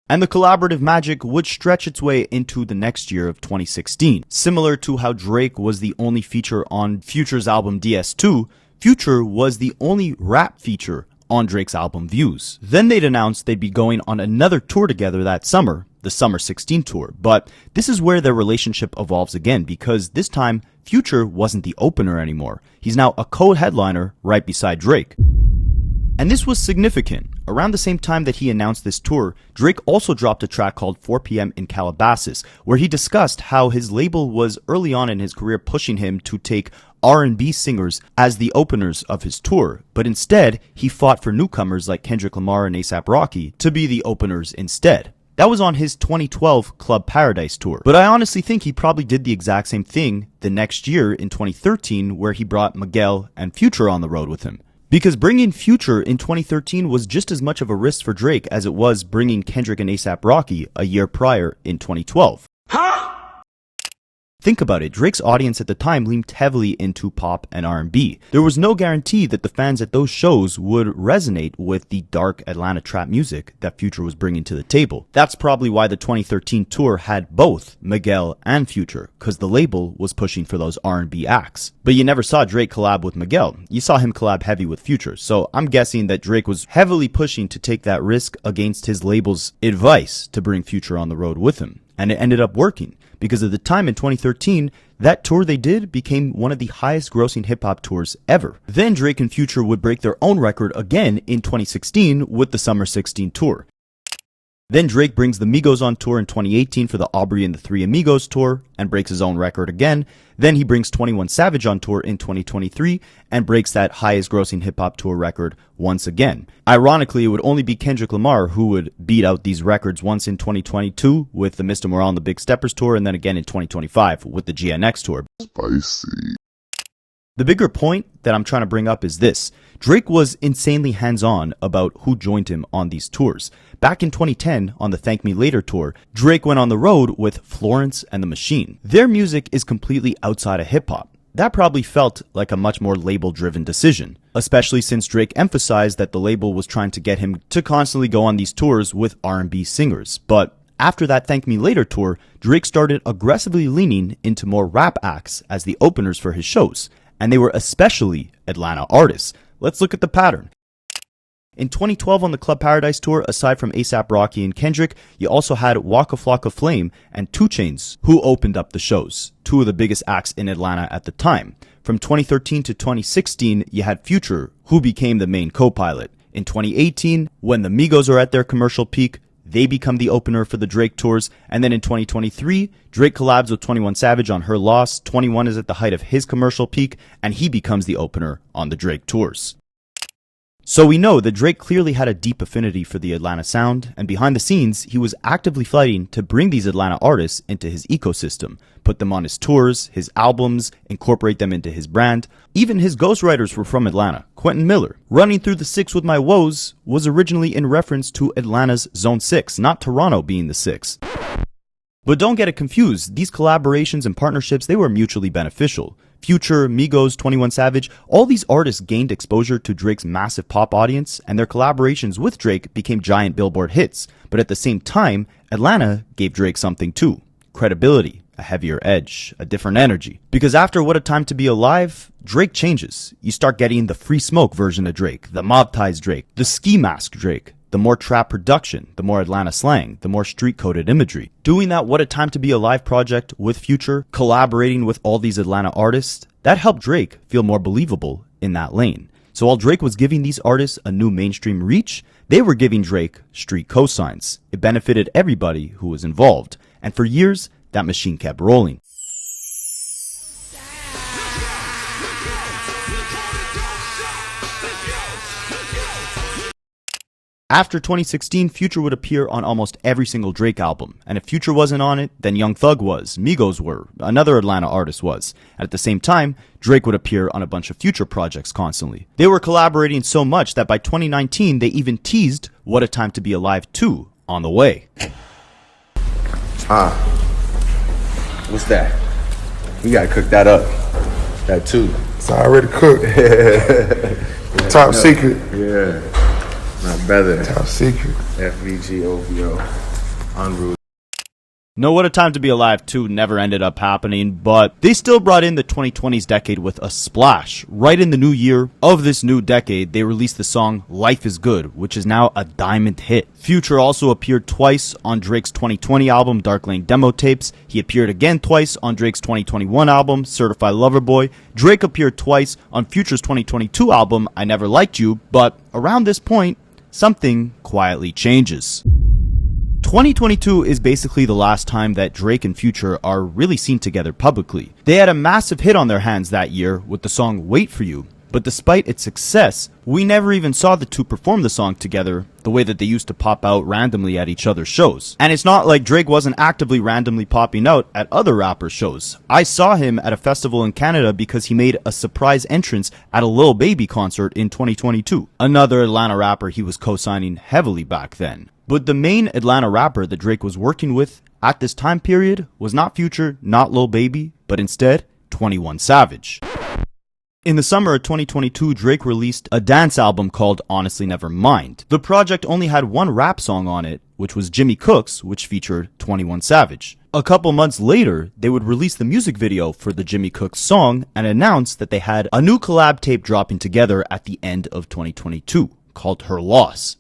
And the collaborative magic would stretch its way into the next year of 2016. Similar to how Drake was the only feature on Future's album DS2, Future was the only rap feature on Drake's album Views. Then they'd announced they'd be going on another tour together that summer, the Summer 16 tour. But this is where their relationship evolves again, because this time, Future wasn't the opener anymore. He's now a co-headliner right beside Drake. And this was significant. Around the same time that he announced this tour, Drake also dropped a track called 4 p.m. in Calabasas, where he discussed how his label was early on in his career pushing him to take R&B singers as the openers of his tour, but instead, he fought for newcomers like Kendrick Lamar and A$AP Rocky to be the openers instead. That was on his 2012 Club Paradise tour. But I honestly think he probably did the exact same thing the next year in 2013, where he brought Miguel and Future on the road with him. Because bringing Future in 2013 was just as much of a risk for Drake as it was bringing Kendrick and A$AP Rocky a year prior in 2012. Think about it, Drake's audience at the time leaned heavily into pop and R&B. There was no guarantee that the fans at those shows would resonate with the dark Atlanta trap music that Future was bringing to the table. That's probably why the 2013 tour had both Miguel and Future, because the label was pushing for those R&B acts. But you never saw Drake collab with Miguel. You saw him collab heavy with Future. So I'm guessing that Drake was heavily pushing to take that risk against his label's advice to bring Future on the road with him. And it ended up working. Because at the time in 2013, that tour they did became one of the highest grossing hip hop tours ever. Then Drake and Future would break their own record again in 2016 with the Summer 16 tour. Then Drake brings the Migos on tour in 2018 for the Aubrey and the Three Amigos tour and breaks his own record again. Then he brings 21 Savage on tour in 2023 and breaks that highest grossing hip hop tour record once again. Ironically, it would only be Kendrick Lamar who would beat out these records once in 2022 with the Mr. Morale and the Big Steppers tour, and then again in 2025 with the GNX tour. Spicy. The bigger point that I'm trying to bring up is this. Drake was insanely hands-on about who joined him on these tours. Back in 2010, on the Thank Me Later tour, Drake went on the road with Florence and the Machine. Their music is completely outside of hip-hop. that probably felt like a much more label-driven decision, especially since Drake emphasized that the label was trying to get him to constantly go on these tours with R&B singers. But after that Thank Me Later tour, Drake started aggressively leaning into more rap acts as the openers for his shows, and they were especially Atlanta artists. Let's look at the pattern. In 2012 on the Club Paradise tour, aside from A$AP Rocky and Kendrick, you also had Waka Flocka Flame and 2 Chainz, who opened up the shows, 2 of the biggest acts in Atlanta at the time. From 2013 to 2016, you had Future, who became the main co-pilot. In 2018, when the Migos are at their commercial peak, they become the opener for the Drake tours. And then in 2023, Drake collabs with 21 Savage on Her Loss. 21 is at the height of his commercial peak, and he becomes the opener on the Drake tours. So we know that Drake clearly had a deep affinity for the Atlanta sound, and behind the scenes, he was actively fighting to bring these Atlanta artists into his ecosystem, put them on his tours, his albums, incorporate them into his brand. Even his ghostwriters were from Atlanta. Quentin Miller, Running Through the 6 with My Woes, was originally in reference to Atlanta's Zone 6, not Toronto being the 6. But don't get it confused, these collaborations and partnerships, they were mutually beneficial. Future, Migos, 21 Savage, all these artists gained exposure to Drake's massive pop audience, and their collaborations with Drake became giant Billboard hits. But at the same time, Atlanta gave Drake something too. Credibility, a heavier edge, a different energy. Because after What a Time to Be Alive, Drake changes. You start getting the Free Smoke version of Drake, the Mob Ties Drake, the Ski Mask Drake, the more trap production, the more Atlanta slang, the more street-coded imagery. Doing that What a Time to Be Alive project with Future, collaborating with all these Atlanta artists, that helped Drake feel more believable in that lane. So while Drake was giving these artists a new mainstream reach, they were giving Drake street cosigns. It benefited everybody who was involved. And for years, that machine kept rolling. After 2016, Future would appear on almost every single Drake album, and if Future wasn't on it, then Young Thug was, Migos were, another Atlanta artist was. At the same time, Drake would appear on a bunch of Future projects constantly. They were collaborating so much that by 2019, they even teased What a Time to Be Alive 2 on the way. What's that? We gotta cook that up. That too. It's already cooked. Top secret. Yeah. Not better. Top secret. FVGOVO. En route. No What a Time to Be Alive 2 never ended up happening, but they still brought in the 2020s decade with a splash. Right in the new year of this new decade, they released the song Life is Good, which is now a diamond hit. Future also appeared twice on Drake's 2020 album Dark Lane Demo Tapes. He appeared again twice on Drake's 2021 album Certified Lover Boy. Drake appeared twice on Future's 2022 album I Never Liked You, but around this point, something quietly changes. 2022 is basically the last time that Drake and Future are really seen together publicly. They had a massive hit on their hands that year with the song Wait For You, but despite its success, we never even saw the two perform the song together the way that they used to pop out randomly at each other's shows. And it's not like Drake wasn't actively randomly popping out at other rappers' shows. I saw him at a festival in Canada because he made a surprise entrance at a Lil Baby concert in 2022. Another Atlanta rapper he was co-signing heavily back then. But the main Atlanta rapper that Drake was working with at this time period was not Future, not Lil Baby, but instead 21 Savage. In the summer of 2022, Drake released a dance album called Honestly Never Mind. The project only had one rap song on it, which was Jimmy Cooks, which featured 21 Savage. A couple months later, they would release the music video for the Jimmy Cooks song and announce that they had a new collab tape dropping together at the end of 2022 called Her Loss.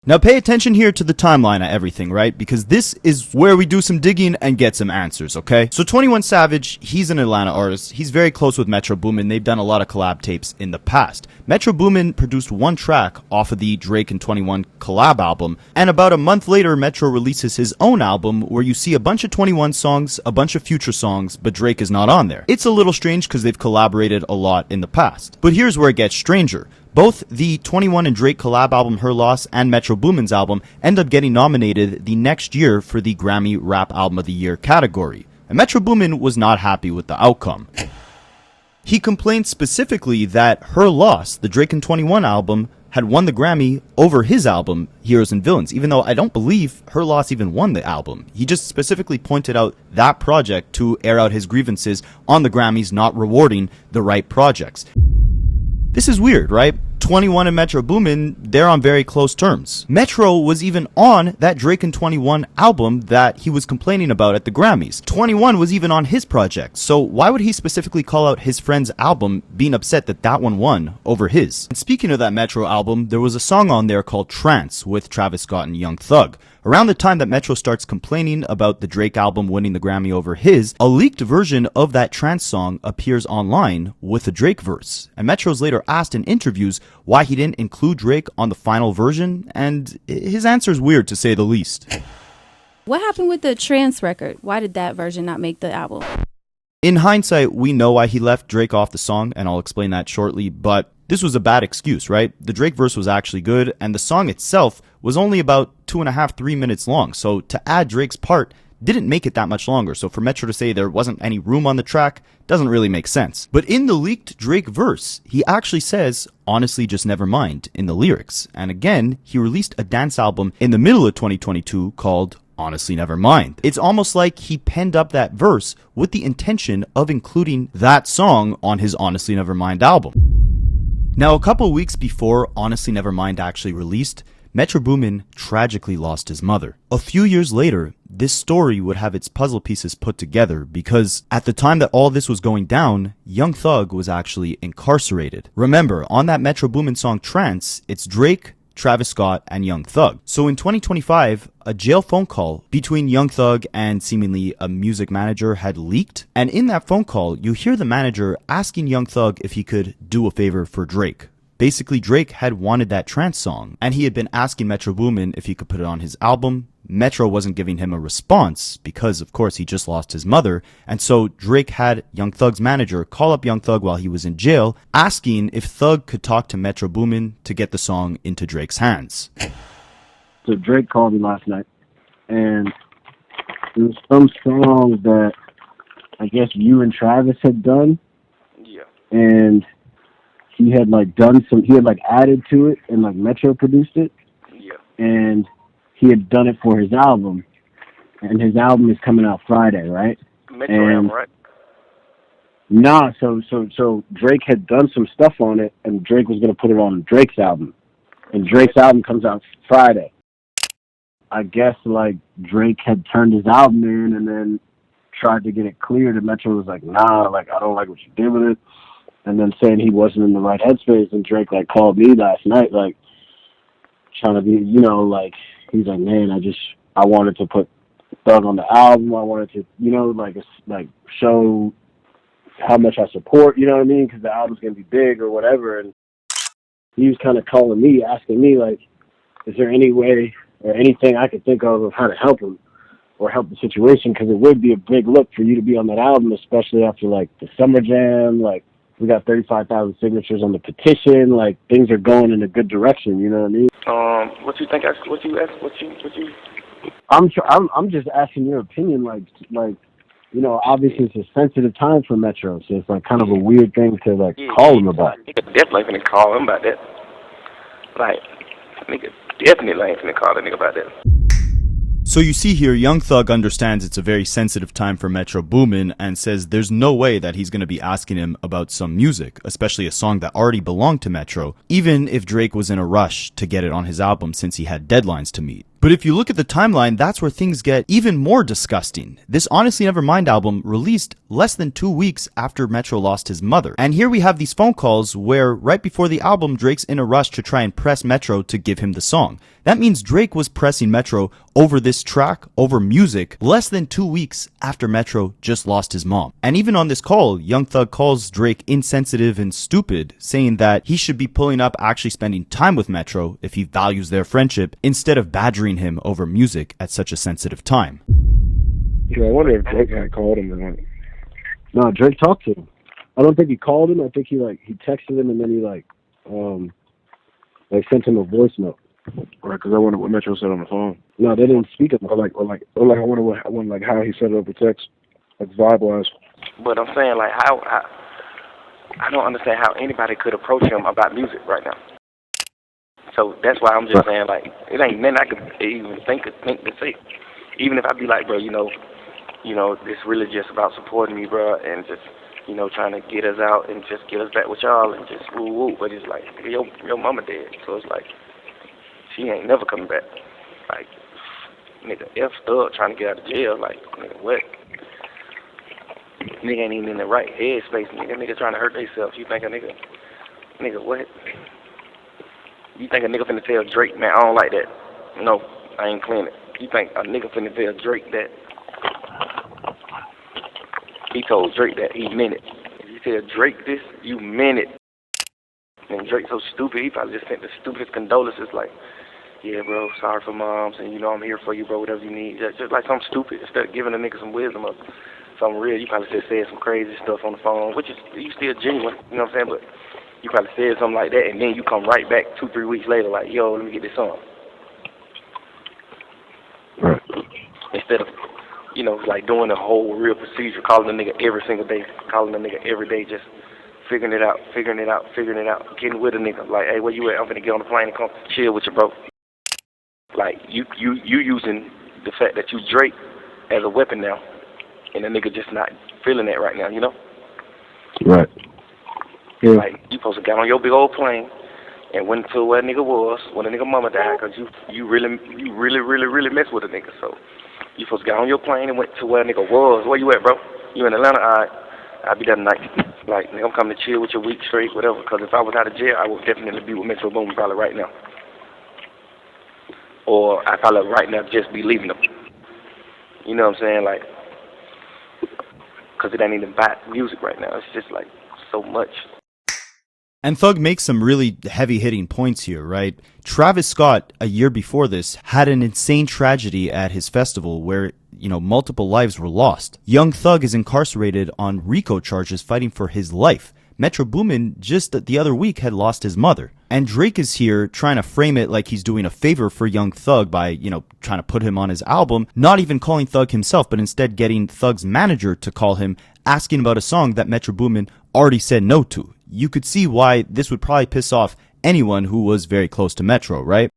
Now pay attention here to the timeline of everything, right? Because this is where we do some digging and get some answers, okay? So 21 Savage, he's an Atlanta artist. He's very close with Metro Boomin. They've done a lot of collab tapes in the past. Metro Boomin produced one track off of the Drake and 21 collab album, and about a month later, Metro releases his own album where you see a bunch of 21 songs, a bunch of Future songs, but Drake is not on there. It's a little strange because they've collaborated a lot in the past. But here's where it gets stranger. Both the 21 and Drake collab album Her Loss and Metro Boomin's album end up getting nominated the next year for the Grammy Rap Album of the Year category. And Metro Boomin was not happy with the outcome. He complained specifically that Her Loss, the Drake and 21 album, had won the Grammy over his album, Heroes and Villains, even though I don't believe Her Loss even won the album. He just specifically pointed out that project to air out his grievances on the Grammys not rewarding the right projects. This is weird, right? 21 and Metro Boomin, they're on very close terms. Metro was even on that Drake and 21 album that he was complaining about at the Grammys. 21 was even on his project, so why would he specifically call out his friend's album, being upset that that one won over his? And speaking of that Metro album, there was a song on there called Trance with Travis Scott and Young Thug. Around the time that Metro starts complaining about the Drake album winning the Grammy over his, a leaked version of that Trance song appears online with a Drake verse. And Metro's later asked in interviews why he didn't include Drake on the final version, and his answer is weird to say the least. What happened with the Trance record? Why did that version not make the album? In hindsight, we know why he left Drake off the song, and I'll explain that shortly, but this was a bad excuse, right? The Drake verse was actually good, and the song itself was only about 2.5-3 minutes long, so to add Drake's part didn't make it that much longer, so for Metro to say there wasn't any room on the track doesn't really make sense. But in the leaked Drake verse, he actually says, "Honestly, just never mind," in the lyrics. And again, he released a dance album in the middle of 2022 called Honestly Never Mind. It's almost like he penned up that verse with the intention of including that song on his Honestly Never Mind album. Now, a couple weeks before Honestly Never Mind actually released, Metro Boomin tragically lost his mother. A few years later, this story would have its puzzle pieces put together because at the time that all this was going down, Young Thug was actually incarcerated. Remember, on that Metro Boomin song Trance, it's Drake, Travis Scott, and Young Thug. So in 2025, a jail phone call between Young Thug and seemingly a music manager had leaked. And in that phone call, you hear the manager asking Young Thug if he could do a favor for Drake. Basically, Drake had wanted that Trance song, and he had been asking Metro Boomin if he could put it on his album. Metro wasn't giving him a response because, of course, he just lost his mother, and so Drake had Young Thug's manager call up Young Thug while he was in jail, asking if Thug could talk to Metro Boomin to get the song into Drake's hands. So Drake called me last night, and there was some song that I guess you and Travis had done. Yeah. And he had added to it, and like Metro produced it. Yeah. And he had done it for his album, and his album is coming out Friday, right? Metro album, right? Nah, so Drake had done some stuff on it, and Drake was gonna put it on Drake's album, and Drake's album comes out Friday. I guess like Drake had turned his album in, and then tried to get it cleared, and Metro was like, "Nah, like I don't like what you did with it." And then saying he wasn't in the right headspace, and Drake like called me last night, like trying to be, like he's like, "Man, I wanted to put Thug on the album. I wanted to, like show how much I support, you know what I mean? Because the album's gonna be big or whatever." And he was kind of calling me, asking me like, "Is there any way or anything I could think of how to help him or help the situation? Because it would be a big look for you to be on that album, especially after like the Summer Jam, like." We got 35,000 signatures on the petition. Like things are going in a good direction. You know what I mean? What you think? What you? I'm just asking your opinion. Like obviously it's a sensitive time for Metro, so it's like kind of a weird thing to like call him about. Nigga definitely ain't finna call him about that. Like, nigga definitely ain't finna call that nigga about that. So you see here, Young Thug understands it's a very sensitive time for Metro Boomin and says there's no way that he's going to be asking him about some music, especially a song that already belonged to Metro, even if Drake was in a rush to get it on his album since he had deadlines to meet. But if you look at the timeline, that's where things get even more disgusting. This Honestly Never Mind album released less than 2 weeks after Metro lost his mother. And here we have these phone calls where right before the album, Drake's in a rush to try and press Metro to give him the song. That means Drake was pressing Metro over this track, over music, less than 2 weeks after Metro just lost his mom. And even on this call, Young Thug calls Drake insensitive and stupid, saying that he should be pulling up actually spending time with Metro if he values their friendship, instead of badgering him over music at such a sensitive time. Yeah, I wonder if Drake had called him or not. No, Drake talked to him. I don't think he called him. I think he texted him and then he sent him a voice note. Right, because I wonder what Metro said on the phone. No, they didn't speak of him. I wonder how he set it over text, like vibe wise. But I'm saying like how I don't understand how anybody could approach him about music right now. So that's why I'm just saying, like, it ain't nothing I could even think to say. Even if I be like, bro, you know, it's really just about supporting me, bro, and just, you know, trying to get us out and just get us back with y'all and just woo woo. But it's like, your mama dead, so it's like, she ain't never coming back. Like, nigga, F Thug trying to get out of jail, like, nigga, what? Nigga ain't even in the right headspace, nigga trying to hurt themselves. You think a nigga, what? You think a nigga finna tell Drake, man, I don't like that? No, I ain't clean it. You think a nigga finna tell Drake that? He told Drake that, he meant it. If you tell Drake this, you meant it. And Drake's so stupid, he probably just sent the stupidest condolences, like, yeah, bro, sorry for moms, and you know I'm here for you, bro, whatever you need. Just like something stupid, instead of giving a nigga some wisdom or something real, you probably just said some crazy stuff on the phone, which is, you still genuine, you know what I'm saying, but you probably said something like that, and then you come right back 2-3 weeks later, like, yo, let me get this song. Right. Instead of, you know, like doing the whole real procedure, calling a nigga every single day, calling a nigga every day, just figuring it out, getting with a nigga, like, hey, where you at? I'm finna get on the plane and come chill with you, bro. Like, you using the fact that you Drake as a weapon now, and the nigga just not feeling that right now, you know? Right. Yeah. Like, you supposed to get on your big old plane and went to where a nigga was when a nigga mama died, because you really mess with a nigga. So you supposed to get on your plane and went to where a nigga was. Where you at, bro? You in Atlanta? All right. I'll be there tonight. Like, nigga, I'm coming to chill with you a week straight, whatever, because if I was out of jail, I would definitely be with Metro Boomin probably right now. Or I probably right now just be leaving them. You know what I'm saying? Like, because it ain't even about music right now. It's just like so much. And Thug makes some really heavy-hitting points here, right? Travis Scott, a year before this, had an insane tragedy at his festival where, you know, multiple lives were lost. Young Thug is incarcerated on RICO charges fighting for his life. Metro Boomin just the other week had lost his mother. And Drake is here trying to frame it like he's doing a favor for Young Thug by, you know, trying to put him on his album, not even calling Thug himself, but instead getting Thug's manager to call him, asking about a song that Metro Boomin already said no to. You could see why this would probably piss off anyone who was very close to Metro, right?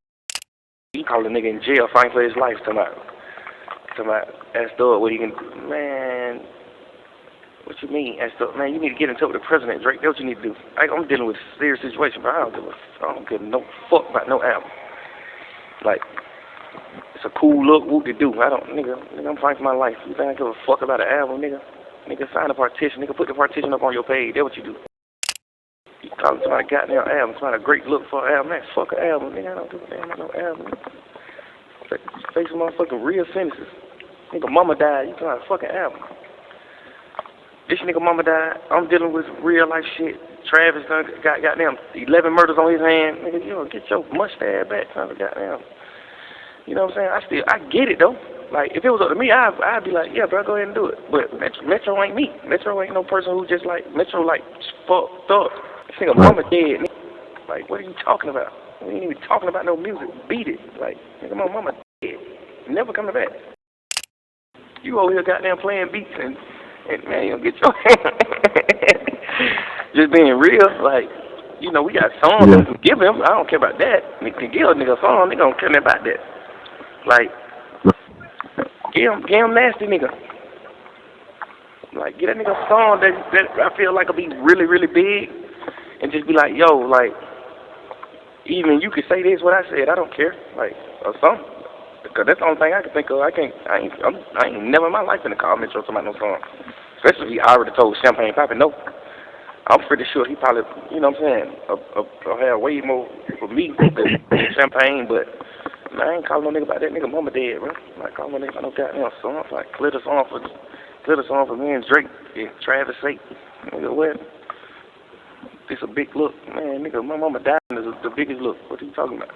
He called a nigga in jail fighting for his life tonight. Ask Dogg what he can, man. What you mean? Man, you need to get in touch with the president, Drake. That's what you need to do. I'm dealing with a serious situation, but I don't give no fuck about no album. Like, it's a cool look, whoop-de-doo. Nigga, I'm fighting for my life. You think I give a fuck about an album, nigga? Nigga, sign a partition. Nigga, put the partition up on your page. That's what you do. You calling somebody a goddamn album, somebody a great look for an album. Man, fuck an album, nigga. I don't give a damn about no album. Say some motherfucking real sentences. Nigga, mama died. You talking about a fucking album. This nigga mama died. I'm dealing with real life shit. Travis done got goddamn 11 murders on his hand. Nigga, you know, get your mustache back, son of goddamn. You know what I'm saying? I get it though. Like, if it was up to me, I'd be like, yeah, bro, go ahead and do it. But Metro ain't me. Metro ain't no person who just like, Metro like fucked up. This nigga mama dead, nigga. Like, what are you talking about? We ain't even talking about no music. Beat it. Like, nigga, my mama dead. Never coming back. You over here goddamn playing beats and man, you don't get your just being real, like, you know, we got songs to give him. I don't care about that. We can give a nigga a song, nigga don't care about that. Like, give him nasty nigga. Like, get that nigga a song that I feel like will be really, really big, and just be like, yo, like, even you could say this what I said, I don't care, like, or something. Because that's the only thing I can think of. I ain't never in my life gonna call Metro to no song. Especially if he already told Champagne Papi no. I'm pretty sure he probably, you know what I'm saying, have way more for me than Champagne, but man, I ain't calling no nigga about that. Nigga mama dead, bro. I'm not calling no nigga about no goddamn song. Like, clear the song for me and Drake and Travis sake. Nigga, what? It's a big look. Man, nigga, my mama died is the biggest look. What are you talking about?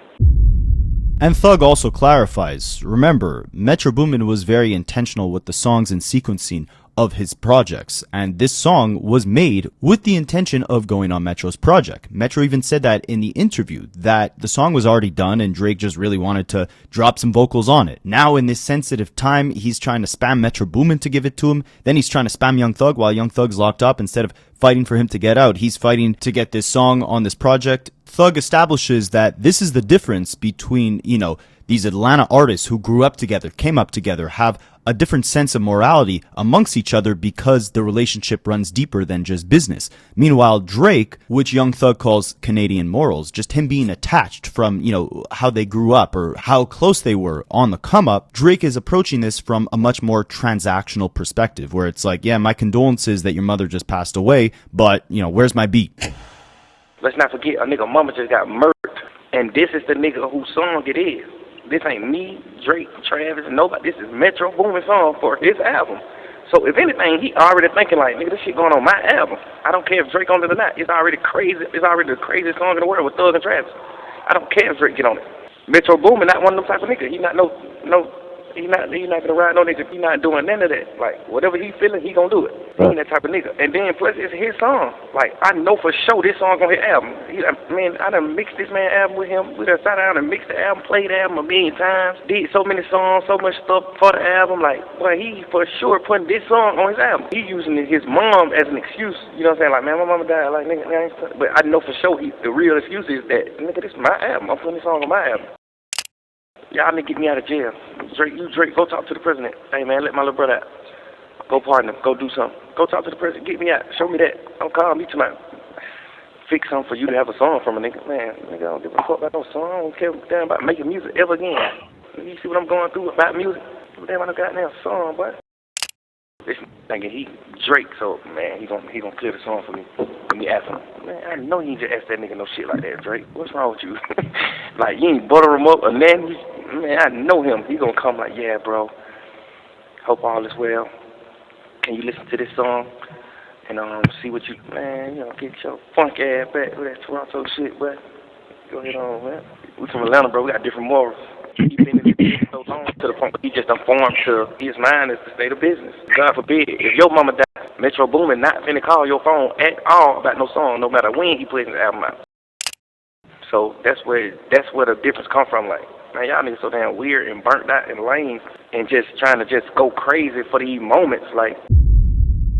And Thug also clarifies, remember, Metro Boomin was very intentional with the songs and sequencing of his projects. And this song was made with the intention of going on Metro's project. Metro even said that in the interview, that the song was already done and Drake just really wanted to drop some vocals on it. Now in this sensitive time, he's trying to spam Metro Boomin to give it to him. Then he's trying to spam Young Thug while Young Thug's locked up. Instead of fighting for him to get out, he's fighting to get this song on this project. Thug establishes that this is the difference between, these Atlanta artists who grew up together, came up together, have a different sense of morality amongst each other because the relationship runs deeper than just business. Meanwhile, Drake, which Young Thug calls Canadian morals, just him being attached from, how they grew up or how close they were on the come up, Drake is approaching this from a much more transactional perspective where it's like, yeah, my condolences that your mother just passed away, but, where's my beat? Let's not forget, a nigga mama just got murdered. And this is the nigga whose song it is. This ain't me, Drake, Travis, nobody. This is Metro Boomin song for his album. So if anything, he already thinking like, nigga, this shit going on my album. I don't care if Drake on it or not. It's already crazy. It's already the craziest song in the world with Thug and Travis. I don't care if Drake get on it. Metro Boomin not one of them type of nigga. He not he not gonna ride no nigga. He not doing none of that. Like whatever he feeling, he gonna do it. He ain't that type of nigga. And then plus it's his song. Like I know for sure this song on his album. I done mixed this man album with him. We done sat down and mixed the album, played the album 1,000,000 times, did so many songs, so much stuff for the album. Like, boy, he for sure putting this song on his album. He using his mom as an excuse. You know what I'm saying? Like, man, my mama died. Like, nigga, but I know for sure the real excuse is that nigga, this is my album. I'm putting this song on my album. Y'all need to get me out of jail. Drake, go talk to the president. Hey, man, let my little brother out. Go partner, go do something. Go talk to the president, get me out. Show me that. Don't call me tonight. Fix something for you to have a song from a nigga. Man, nigga, I don't give a fuck about no song. I don't care damn about making music ever again. You see what I'm going through about music? Damn, I done got damn song, boy. This thinking he Drake, so man, he gonna clear the song for me. Let me ask him. Man, I know you ain't just ask that nigga no shit like that, Drake. What's wrong with you? Like you ain't butter him up or nothing. Man, I know him. He gonna come like, yeah, bro. Hope all is well. Can you listen to this song and see what you get your funk ass back with that Toronto shit, but go ahead on, man. We from Atlanta, bro. We got different morals. He been in this business so long to the point where he just informed to his mind is the state of business. God forbid, if your mama died, Metro Boomin not finna call your phone at all about no song, no matter when he plays his album out. So that's where the difference come from. Like, man, y'all niggas so damn weird and burnt out and lame and just trying to just go crazy for these moments, like.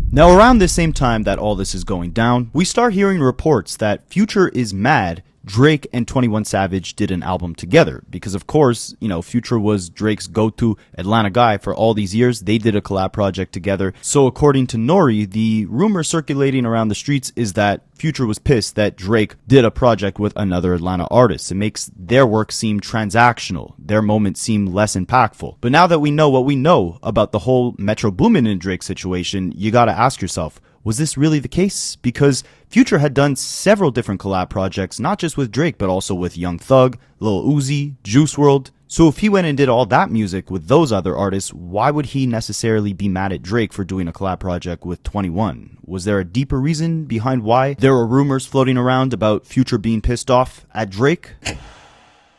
Now, around the same time that all this is going down, we start hearing reports that Future is mad Drake and 21 Savage did an album together because, of course, Future was Drake's go-to Atlanta guy for all these years. They did a collab project together. So according to Nori, the rumor circulating around the streets is that Future was pissed that Drake did a project with another Atlanta artist. It makes their work seem transactional, their moment seem less impactful. But now that we know what we know about the whole Metro Boomin and Drake situation, you gotta ask yourself, was this really the case? Because Future had done several different collab projects, not just with Drake, but also with Young Thug, Lil Uzi, Juice WRLD. So if he went and did all that music with those other artists, why would he necessarily be mad at Drake for doing a collab project with 21? Was there a deeper reason behind why there were rumors floating around about Future being pissed off at Drake?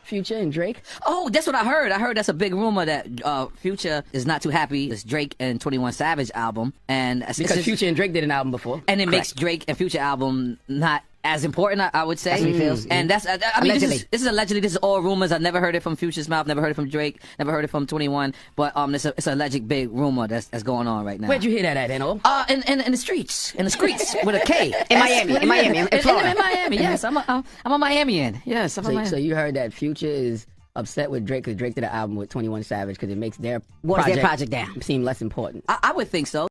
Future and Drake? Oh, that's what I heard. I heard that's a big rumor that Future is not too happy with Drake and 21 Savage album. And because Future and Drake did an album before. And it makes Drake and Future album not as important, I would say. That's what he feels. And that's, I mean, this is allegedly, this is all rumors. I've never heard it from Future's mouth, never heard it from Drake, never heard it from 21. But it's a alleged big rumor that's going on right now. Where'd you hear that at, N.O.? In the streets. In the streets with a K. In Miami, in Florida. In Miami, yes. I'm a Miamian. Yes, I'm a Miamian. So you heard that Future is upset with Drake because Drake did an album with 21 Savage because it makes their project down seem less important. I would think so.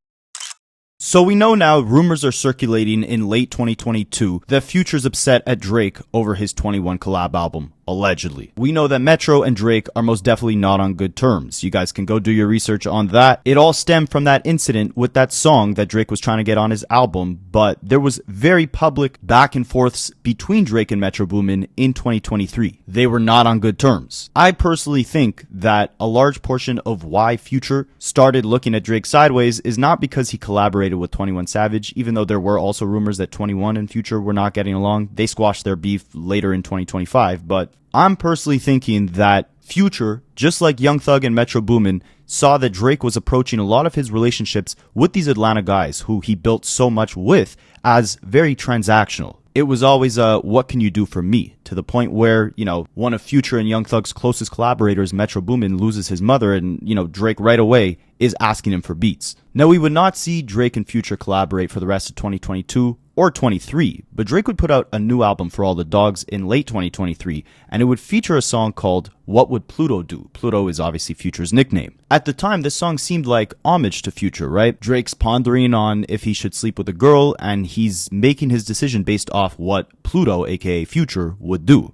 So we know now rumors are circulating in late 2022 that Future's upset at Drake over his 21 collab album, allegedly. We know that Metro and Drake are most definitely not on good terms. You guys can go do your research on that. It all stemmed from that incident with that song that Drake was trying to get on his album, but there was very public back and forths between Drake and Metro Boomin in 2023. They were not on good terms. I personally think that a large portion of why Future started looking at Drake sideways is not because he collaborated with 21 Savage, even though there were also rumors that 21 and Future were not getting along. They squashed their beef later in 2025, but I'm personally thinking that Future, just like Young Thug and Metro Boomin, saw that Drake was approaching a lot of his relationships with these Atlanta guys who he built so much with as very transactional. It was always what can you do for me? To the point where, one of Future and Young Thug's closest collaborators, Metro Boomin, loses his mother and, Drake right away is asking him for beats. Now, we would not see Drake and Future collaborate for the rest of 2022 or 23, but Drake would put out a new album for all the dogs in late 2023, and it would feature a song called What Would Pluto Do? Pluto is obviously Future's nickname. At the time, this song seemed like homage to Future, right? Drake's pondering on if he should sleep with a girl, and he's making his decision based off what Pluto, aka Future, would do.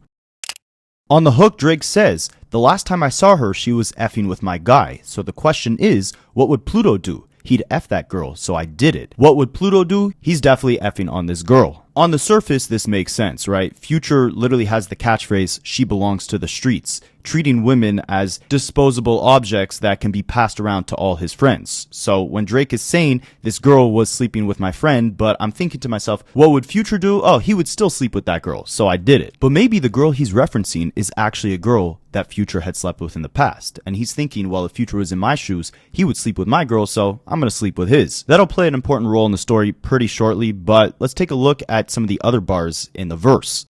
On the hook, Drake says, "The last time I saw her, she was effing with my guy. So the question is, what would Pluto do? He'd F that girl, so I did it. What would Pluto do? He's definitely effing on this girl." On the surface, this makes sense, right? Future literally has the catchphrase, "She belongs to the streets," treating women as disposable objects that can be passed around to all his friends. So when Drake is saying, this girl was sleeping with my friend, but I'm thinking to myself, what would Future do? Oh, he would still sleep with that girl, so I did it. But maybe the girl he's referencing is actually a girl that Future had slept with in the past. And he's thinking, well, if Future was in my shoes, he would sleep with my girl, so I'm gonna sleep with his. That'll play an important role in the story pretty shortly, but let's take a look at some of the other bars in the verse.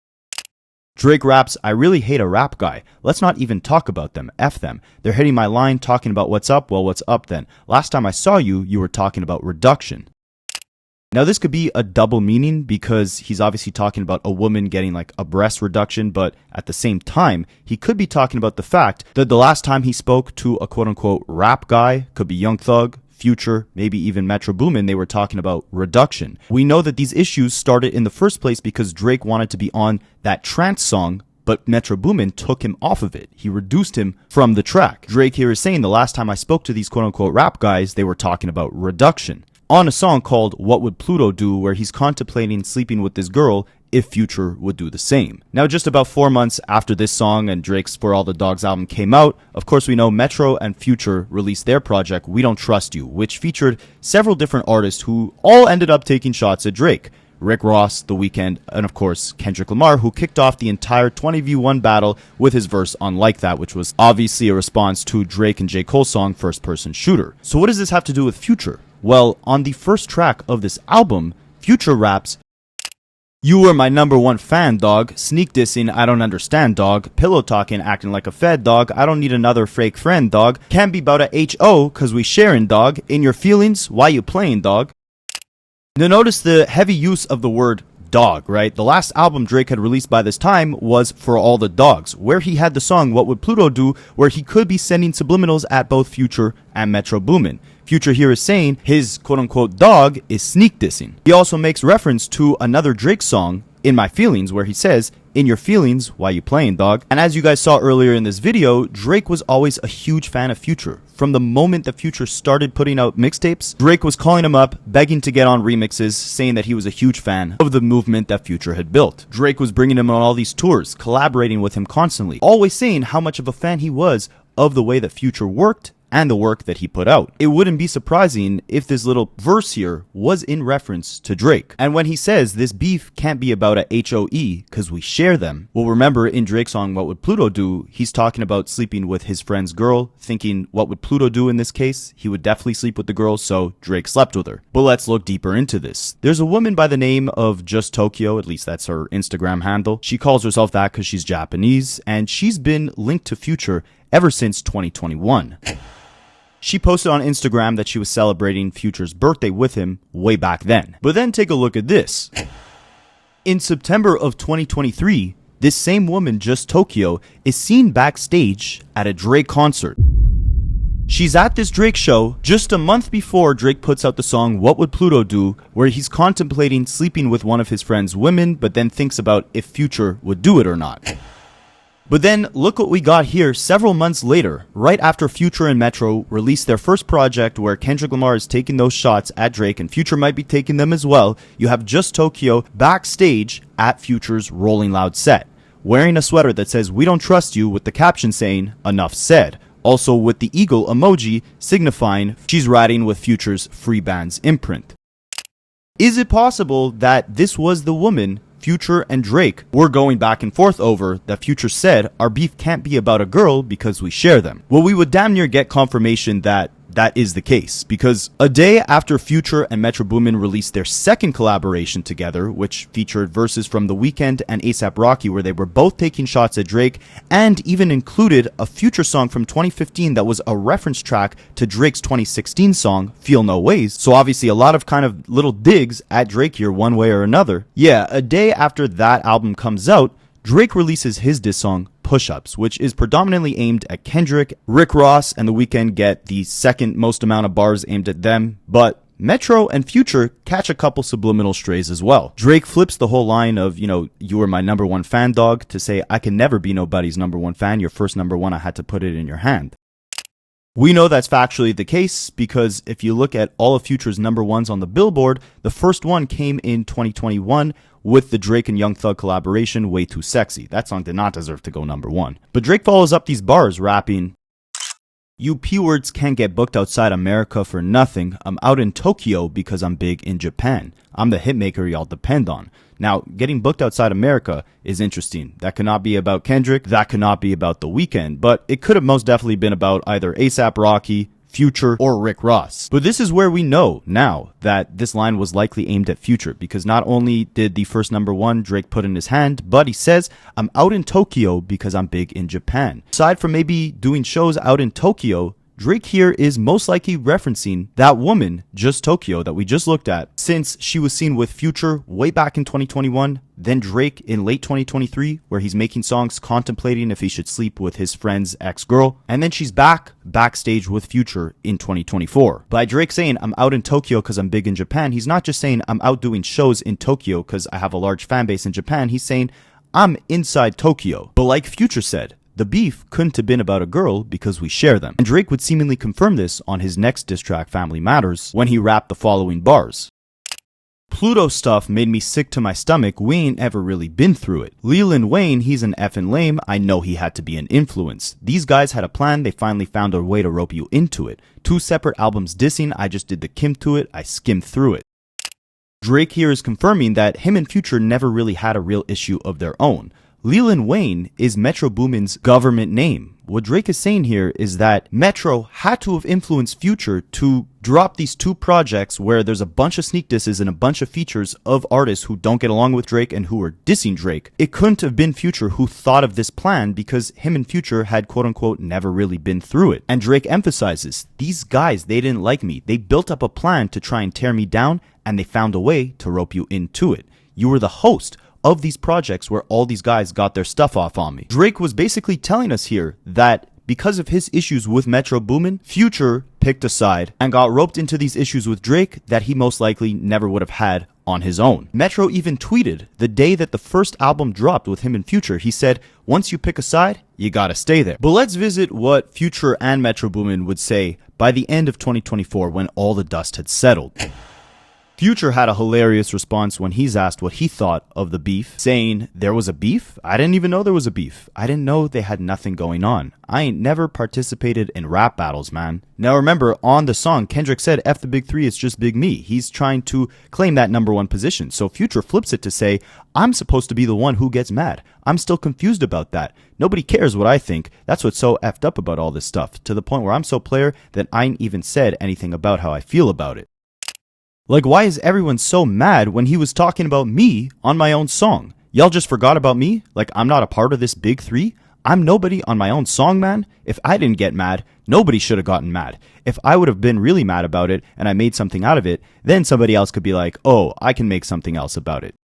Drake raps, "I really hate a rap guy. Let's not even talk about them. F them. They're hitting my line talking about what's up. Well, what's up then? Last time I saw you, you were talking about reduction." Now, this could be a double meaning because he's obviously talking about a woman getting like a breast reduction, but at the same time, he could be talking about the fact that the last time he spoke to a quote-unquote rap guy, could be Young Thug, Future, maybe even Metro Boomin, they were talking about reduction. We know that these issues started in the first place because Drake wanted to be on that trance song, but Metro Boomin took him off of it. He reduced him from the track. Drake here is saying the last time I spoke to these quote-unquote rap guys, they were talking about reduction. On a song called What Would Pluto Do, where he's contemplating sleeping with this girl if Future would do the same. Now, just about 4 months after this song and Drake's For All the Dogs album came out, of course we know Metro and Future released their project We Don't Trust You, which featured several different artists who all ended up taking shots at Drake. Rick Ross, The Weeknd, and of course Kendrick Lamar, who kicked off the entire 20v1 battle with his verse on Like That, which was obviously a response to Drake and J. Cole's song First Person Shooter. So what does this have to do with Future? Well, on the first track of this album, Future raps, "You were my #1 fan, dog. Sneak dissing, I don't understand, dog. Pillow talking, acting like a fed, dog. I don't need another fake friend, dog. Can't be bout a H.O. cause we sharing, dog. In your feelings, why you playing, dog?" Now notice the heavy use of the word dog, right? The last album Drake had released by this time was For All the Dogs, where he had the song What Would Pluto Do, where he could be sending subliminals at both Future and Metro Boomin. Future here is saying his quote-unquote dog is sneak dissing. He also makes reference to another Drake song, In My Feelings, where he says, "In your feelings, why you playing, dog?" And as you guys saw earlier in this video, Drake was always a huge fan of Future. From the moment that Future started putting out mixtapes, Drake was calling him up, begging to get on remixes, saying that he was a huge fan of the movement that Future had built. Drake was bringing him on all these tours, collaborating with him constantly, always saying how much of a fan he was of the way that Future worked and the work that he put out. It wouldn't be surprising if this little verse here was in reference to Drake. And when he says this beef can't be about a HOE cause we share them, well, remember in Drake's song What Would Pluto Do, he's talking about sleeping with his friend's girl, thinking what would Pluto do in this case? He would definitely sleep with the girl, so Drake slept with her. But let's look deeper into this. There's a woman by the name of Just Tokyo, at least that's her Instagram handle. She calls herself that cause she's Japanese, and she's been linked to Future ever since 2021. She posted on Instagram that she was celebrating Future's birthday with him way back then. But then take a look at this. In September of 2023, this same woman, Just Tokyo, is seen backstage at a Drake concert. She's at this Drake show just a month before Drake puts out the song What Would Pluto Do, where he's contemplating sleeping with one of his friend's women, but then thinks about if Future would do it or not. But then, look what we got here several months later, right after Future and Metro released their first project where Kendrick Lamar is taking those shots at Drake and Future might be taking them as well. You have Just Tokyo backstage at Future's Rolling Loud set, wearing a sweater that says "We don't trust you" with the caption saying "Enough said." Also with the eagle emoji signifying she's riding with Future's Free Band's imprint. Is it possible that this was the woman Future and Drake were going back and forth over that Future said our beef can't be about a girl because we share them. Well, we would damn near get confirmation that that is the case, because a day after Future and Metro Boomin released their second collaboration together, which featured verses from The Weeknd and A$AP Rocky, where they were both taking shots at Drake, and even included a Future song from 2015 that was a reference track to Drake's 2016 song, Feel No Ways. So obviously a lot of kind of little digs at Drake here one way or another. Yeah, a day after that album comes out, Drake releases his diss song, Push-Ups, which is predominantly aimed at Kendrick. Rick Ross and The Weeknd get the second most amount of bars aimed at them, but Metro and Future catch a couple subliminal strays as well. Drake flips the whole line of, you know, you were my number one fan, dog, to say, I can never be nobody's number one fan. Your first number one, I had to put it in your hand. We know that's factually the case because if you look at all of Future's number ones on the Billboard, the first one came in 2021 with the Drake and Young Thug collaboration, Way Too Sexy. That song did not deserve to go number one. But Drake follows up these bars rapping, you P-words can't get booked outside America for nothing. I'm out in Tokyo because I'm big in Japan. I'm the hitmaker y'all depend on. Now, getting booked outside America is interesting. That could not be about Kendrick. That could not be about The Weeknd. But it could have most definitely been about either A$AP Rocky, Future, or Rick Ross. But this is where we know now that this line was likely aimed at Future, because not only did the first number one Drake put in his hand, but he says, I'm out in Tokyo because I'm big in Japan. Aside from maybe doing shows out in Tokyo, Drake here is most likely referencing that woman, Just Tokyo, that we just looked at, since she was seen with Future way back in 2021, then Drake in late 2023, where he's making songs contemplating if he should sleep with his friend's ex-girl, and then she's backstage with Future in 2024. By Drake saying, I'm out in Tokyo because I'm big in Japan, he's not just saying, I'm out doing shows in Tokyo because I have a large fan base in Japan, he's saying, I'm inside Tokyo. But like Future said, the beef couldn't have been about a girl because we share them. And Drake would seemingly confirm this on his next diss track, Family Matters, when he rapped the following bars. Pluto stuff made me sick to my stomach, we ain't ever really been through it. Leland Wayne, he's an effing lame, I know he had to be an influence. These guys had a plan, they finally found a way to rope you into it. 2 separate albums dissing, I just did the Kim to it, I skimmed through it. Drake here is confirming that him and Future never really had a real issue of their own. Leland Wayne is Metro Boomin's government name. What Drake is saying here is that Metro had to have influenced Future to drop these 2 projects where there's a bunch of sneak disses and a bunch of features of artists who don't get along with Drake and who are dissing Drake. It couldn't have been Future who thought of this plan because him and Future had quote-unquote never really been through it. And Drake emphasizes, these guys, they didn't like me. They built up a plan to try and tear me down and they found a way to rope you into it. You were the host of these projects where all these guys got their stuff off on me. Drake was basically telling us here that because of his issues with Metro Boomin, Future picked a side and got roped into these issues with Drake that he most likely never would have had on his own. Metro even tweeted the day that the first album dropped with him and Future, he said, once you pick a side, you gotta stay there. But let's visit what Future and Metro Boomin would say by the end of 2024 when all the dust had settled. Future had a hilarious response when he's asked what he thought of the beef, saying, there was a beef? I didn't even know there was a beef. I didn't know they had nothing going on. I ain't never participated in rap battles, man. Now remember, on the song, Kendrick said, F the big 3, it's just Big Me. He's trying to claim that number 1 position. So Future flips it to say, I'm supposed to be the one who gets mad. I'm still confused about that. Nobody cares what I think. That's what's so effed up about all this stuff, to the point where I'm so player that I ain't even said anything about how I feel about it. Like, why is everyone so mad when he was talking about me on my own song? Y'all just forgot about me? Like, I'm not a part of this big 3? I'm nobody on my own song, man? If I didn't get mad, nobody should have gotten mad. If I would have been really mad about it and I made something out of it, then somebody else could be like, oh, I can make something else about it.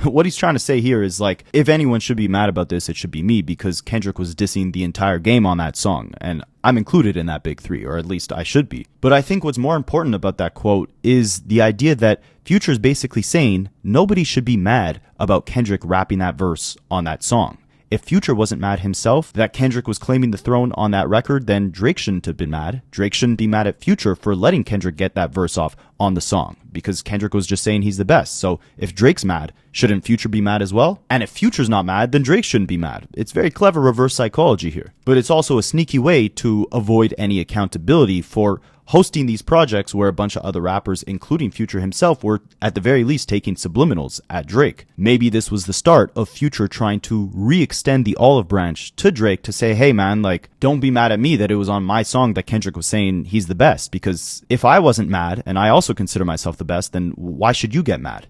What he's trying to say here is like, if anyone should be mad about this, it should be me, because Kendrick was dissing the entire game on that song, and I'm included in that big 3, or at least I should be. But I think what's more important about that quote is the idea that Future is basically saying nobody should be mad about Kendrick rapping that verse on that song. If Future wasn't mad himself that Kendrick was claiming the throne on that record, then Drake shouldn't have been mad. Drake shouldn't be mad at Future for letting Kendrick get that verse off on the song, because Kendrick was just saying he's the best. So if Drake's mad, shouldn't Future be mad as well? And if Future's not mad, then Drake shouldn't be mad. It's very clever reverse psychology here. But it's also a sneaky way to avoid any accountability for hosting these projects where a bunch of other rappers, including Future himself, were at the very least taking subliminals at Drake. Maybe this was the start of Future trying to re-extend the olive branch to Drake to say, hey man, like, don't be mad at me that it was on my song that Kendrick was saying he's the best, because if I wasn't mad, and I also consider myself the best, then why should you get mad?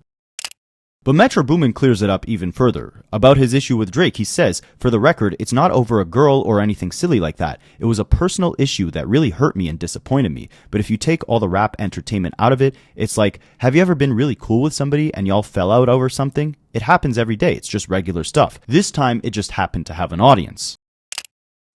But Metro Boomin clears it up even further. About his issue with Drake, he says, for the record, it's not over a girl or anything silly like that. It was a personal issue that really hurt me and disappointed me. But if you take all the rap entertainment out of it, it's like, have you ever been really cool with somebody and y'all fell out over something? It happens every day. It's just regular stuff. This time, it just happened to have an audience.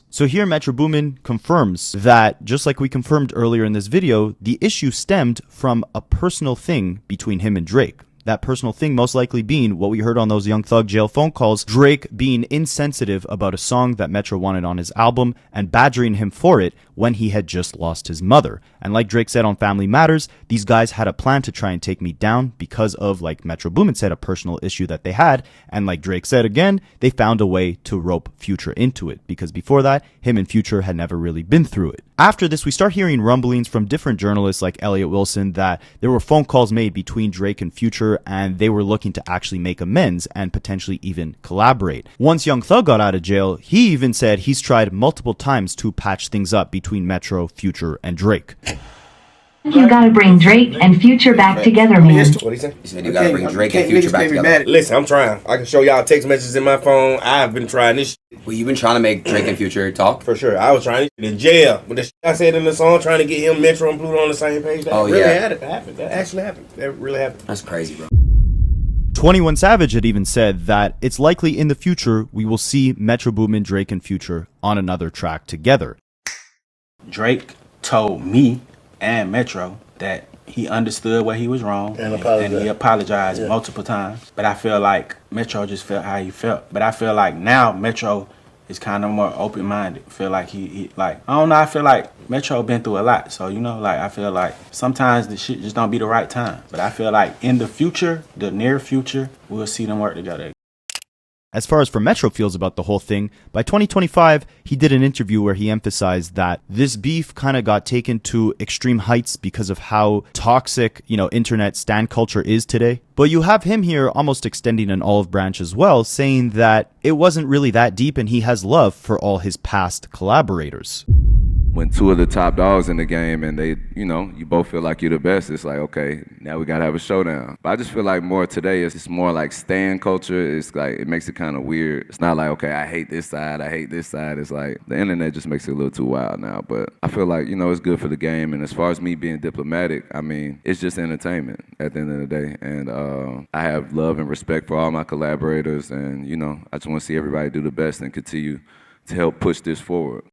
So here Metro Boomin confirms that, just like we confirmed earlier in this video, the issue stemmed from a personal thing between him and Drake. That personal thing most likely being what we heard on those Young Thug jail phone calls, Drake being insensitive about a song that Metro wanted on his album and badgering him for it when he had just lost his mother. And like Drake said on Family Matters, these guys had a plan to try and take me down because of, like Metro Boomin said, a personal issue that they had. And like Drake said again, they found a way to rope Future into it, because before that, him and Future had never really been through it. After this, we start hearing rumblings from different journalists like Elliot Wilson that there were phone calls made between Drake and Future, and they were looking to actually make amends and potentially even collaborate. Once Young Thug got out of jail, he even said he's tried multiple times to patch things up between Metro, Future, and Drake. You gotta bring Drake and Future back together, man. What he said? He said you gotta bring Drake and Future back together. Listen, I'm trying. I can show y'all text messages in my phone. I've been trying this shit. Well, you've been trying to make Drake and Future talk? For sure. I was trying this shit in jail. With the shit I said in the song, trying to get him, Metro, and Pluto on the same page. That really happened. That actually happened. That really happened. That's crazy, bro. 21 Savage had even said that it's likely in the future we will see Metro Boomin, Drake, and Future on another track together. Drake told me and Metro that he understood where he was wrong and he apologized multiple times. But I feel like Metro just felt how he felt. But I feel like now Metro is kind of more open-minded. Feel like he like, I don't know, I feel like Metro been through a lot. So, you know, like I feel like sometimes the shit just don't be the right time. But I feel like in the future, the near future, we'll see them work together. As far as for Metro feels about the whole thing, by 2025, he did an interview where he emphasized that this beef kind of got taken to extreme heights because of how toxic, internet stan culture is today. But you have him here almost extending an olive branch as well, saying that it wasn't really that deep and he has love for all his past collaborators. When two of the top dogs in the game and they, you both feel like you're the best, it's like, okay, now we gotta have a showdown. But I just feel like more today, it's more like stan culture. It's like, it makes it kind of weird. It's not like, okay, I hate this side, I hate this side. It's like, the internet just makes it a little too wild now. But I feel like, it's good for the game. And as far as me being diplomatic, I mean, it's just entertainment at the end of the day. And I have love and respect for all my collaborators. And, I just wanna see everybody do the best and continue to help push this forward.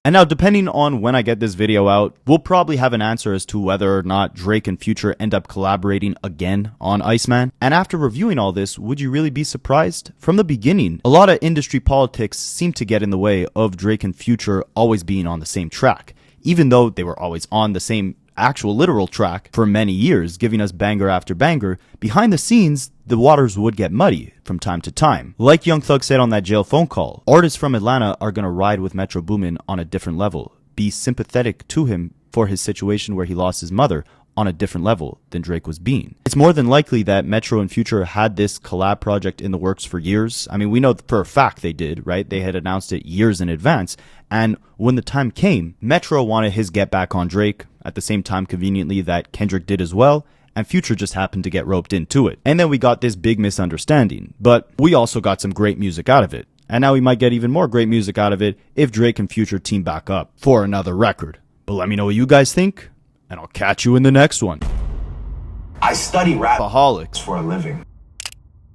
And now, depending on when I get this video out, we'll probably have an answer as to whether or not Drake and Future end up collaborating again on Iceman. And after reviewing all this, would you really be surprised? From the beginning, a lot of industry politics seemed to get in the way of Drake and Future always being on the same track, even though they were always on the same actual literal track for many years, giving us banger after banger. Behind the scenes, the waters would get muddy from time to time. Like Young Thug said on that jail phone call, artists from Atlanta are going to ride with Metro Boomin on a different level, be sympathetic to him for his situation where he lost his mother on a different level than Drake was being. It's more than likely that Metro and Future had this collab project in the works for years. I mean, we know for a fact they did, right? They had announced it years in advance. And when the time came, Metro wanted his get back on Drake at the same time conveniently that Kendrick did as well. And Future just happened to get roped into it. And then we got this big misunderstanding. But we also got some great music out of it. And now we might get even more great music out of it if Drake and Future team back up for another record. But let me know what you guys think, and I'll catch you in the next one. I study rap Rapaholics for a living.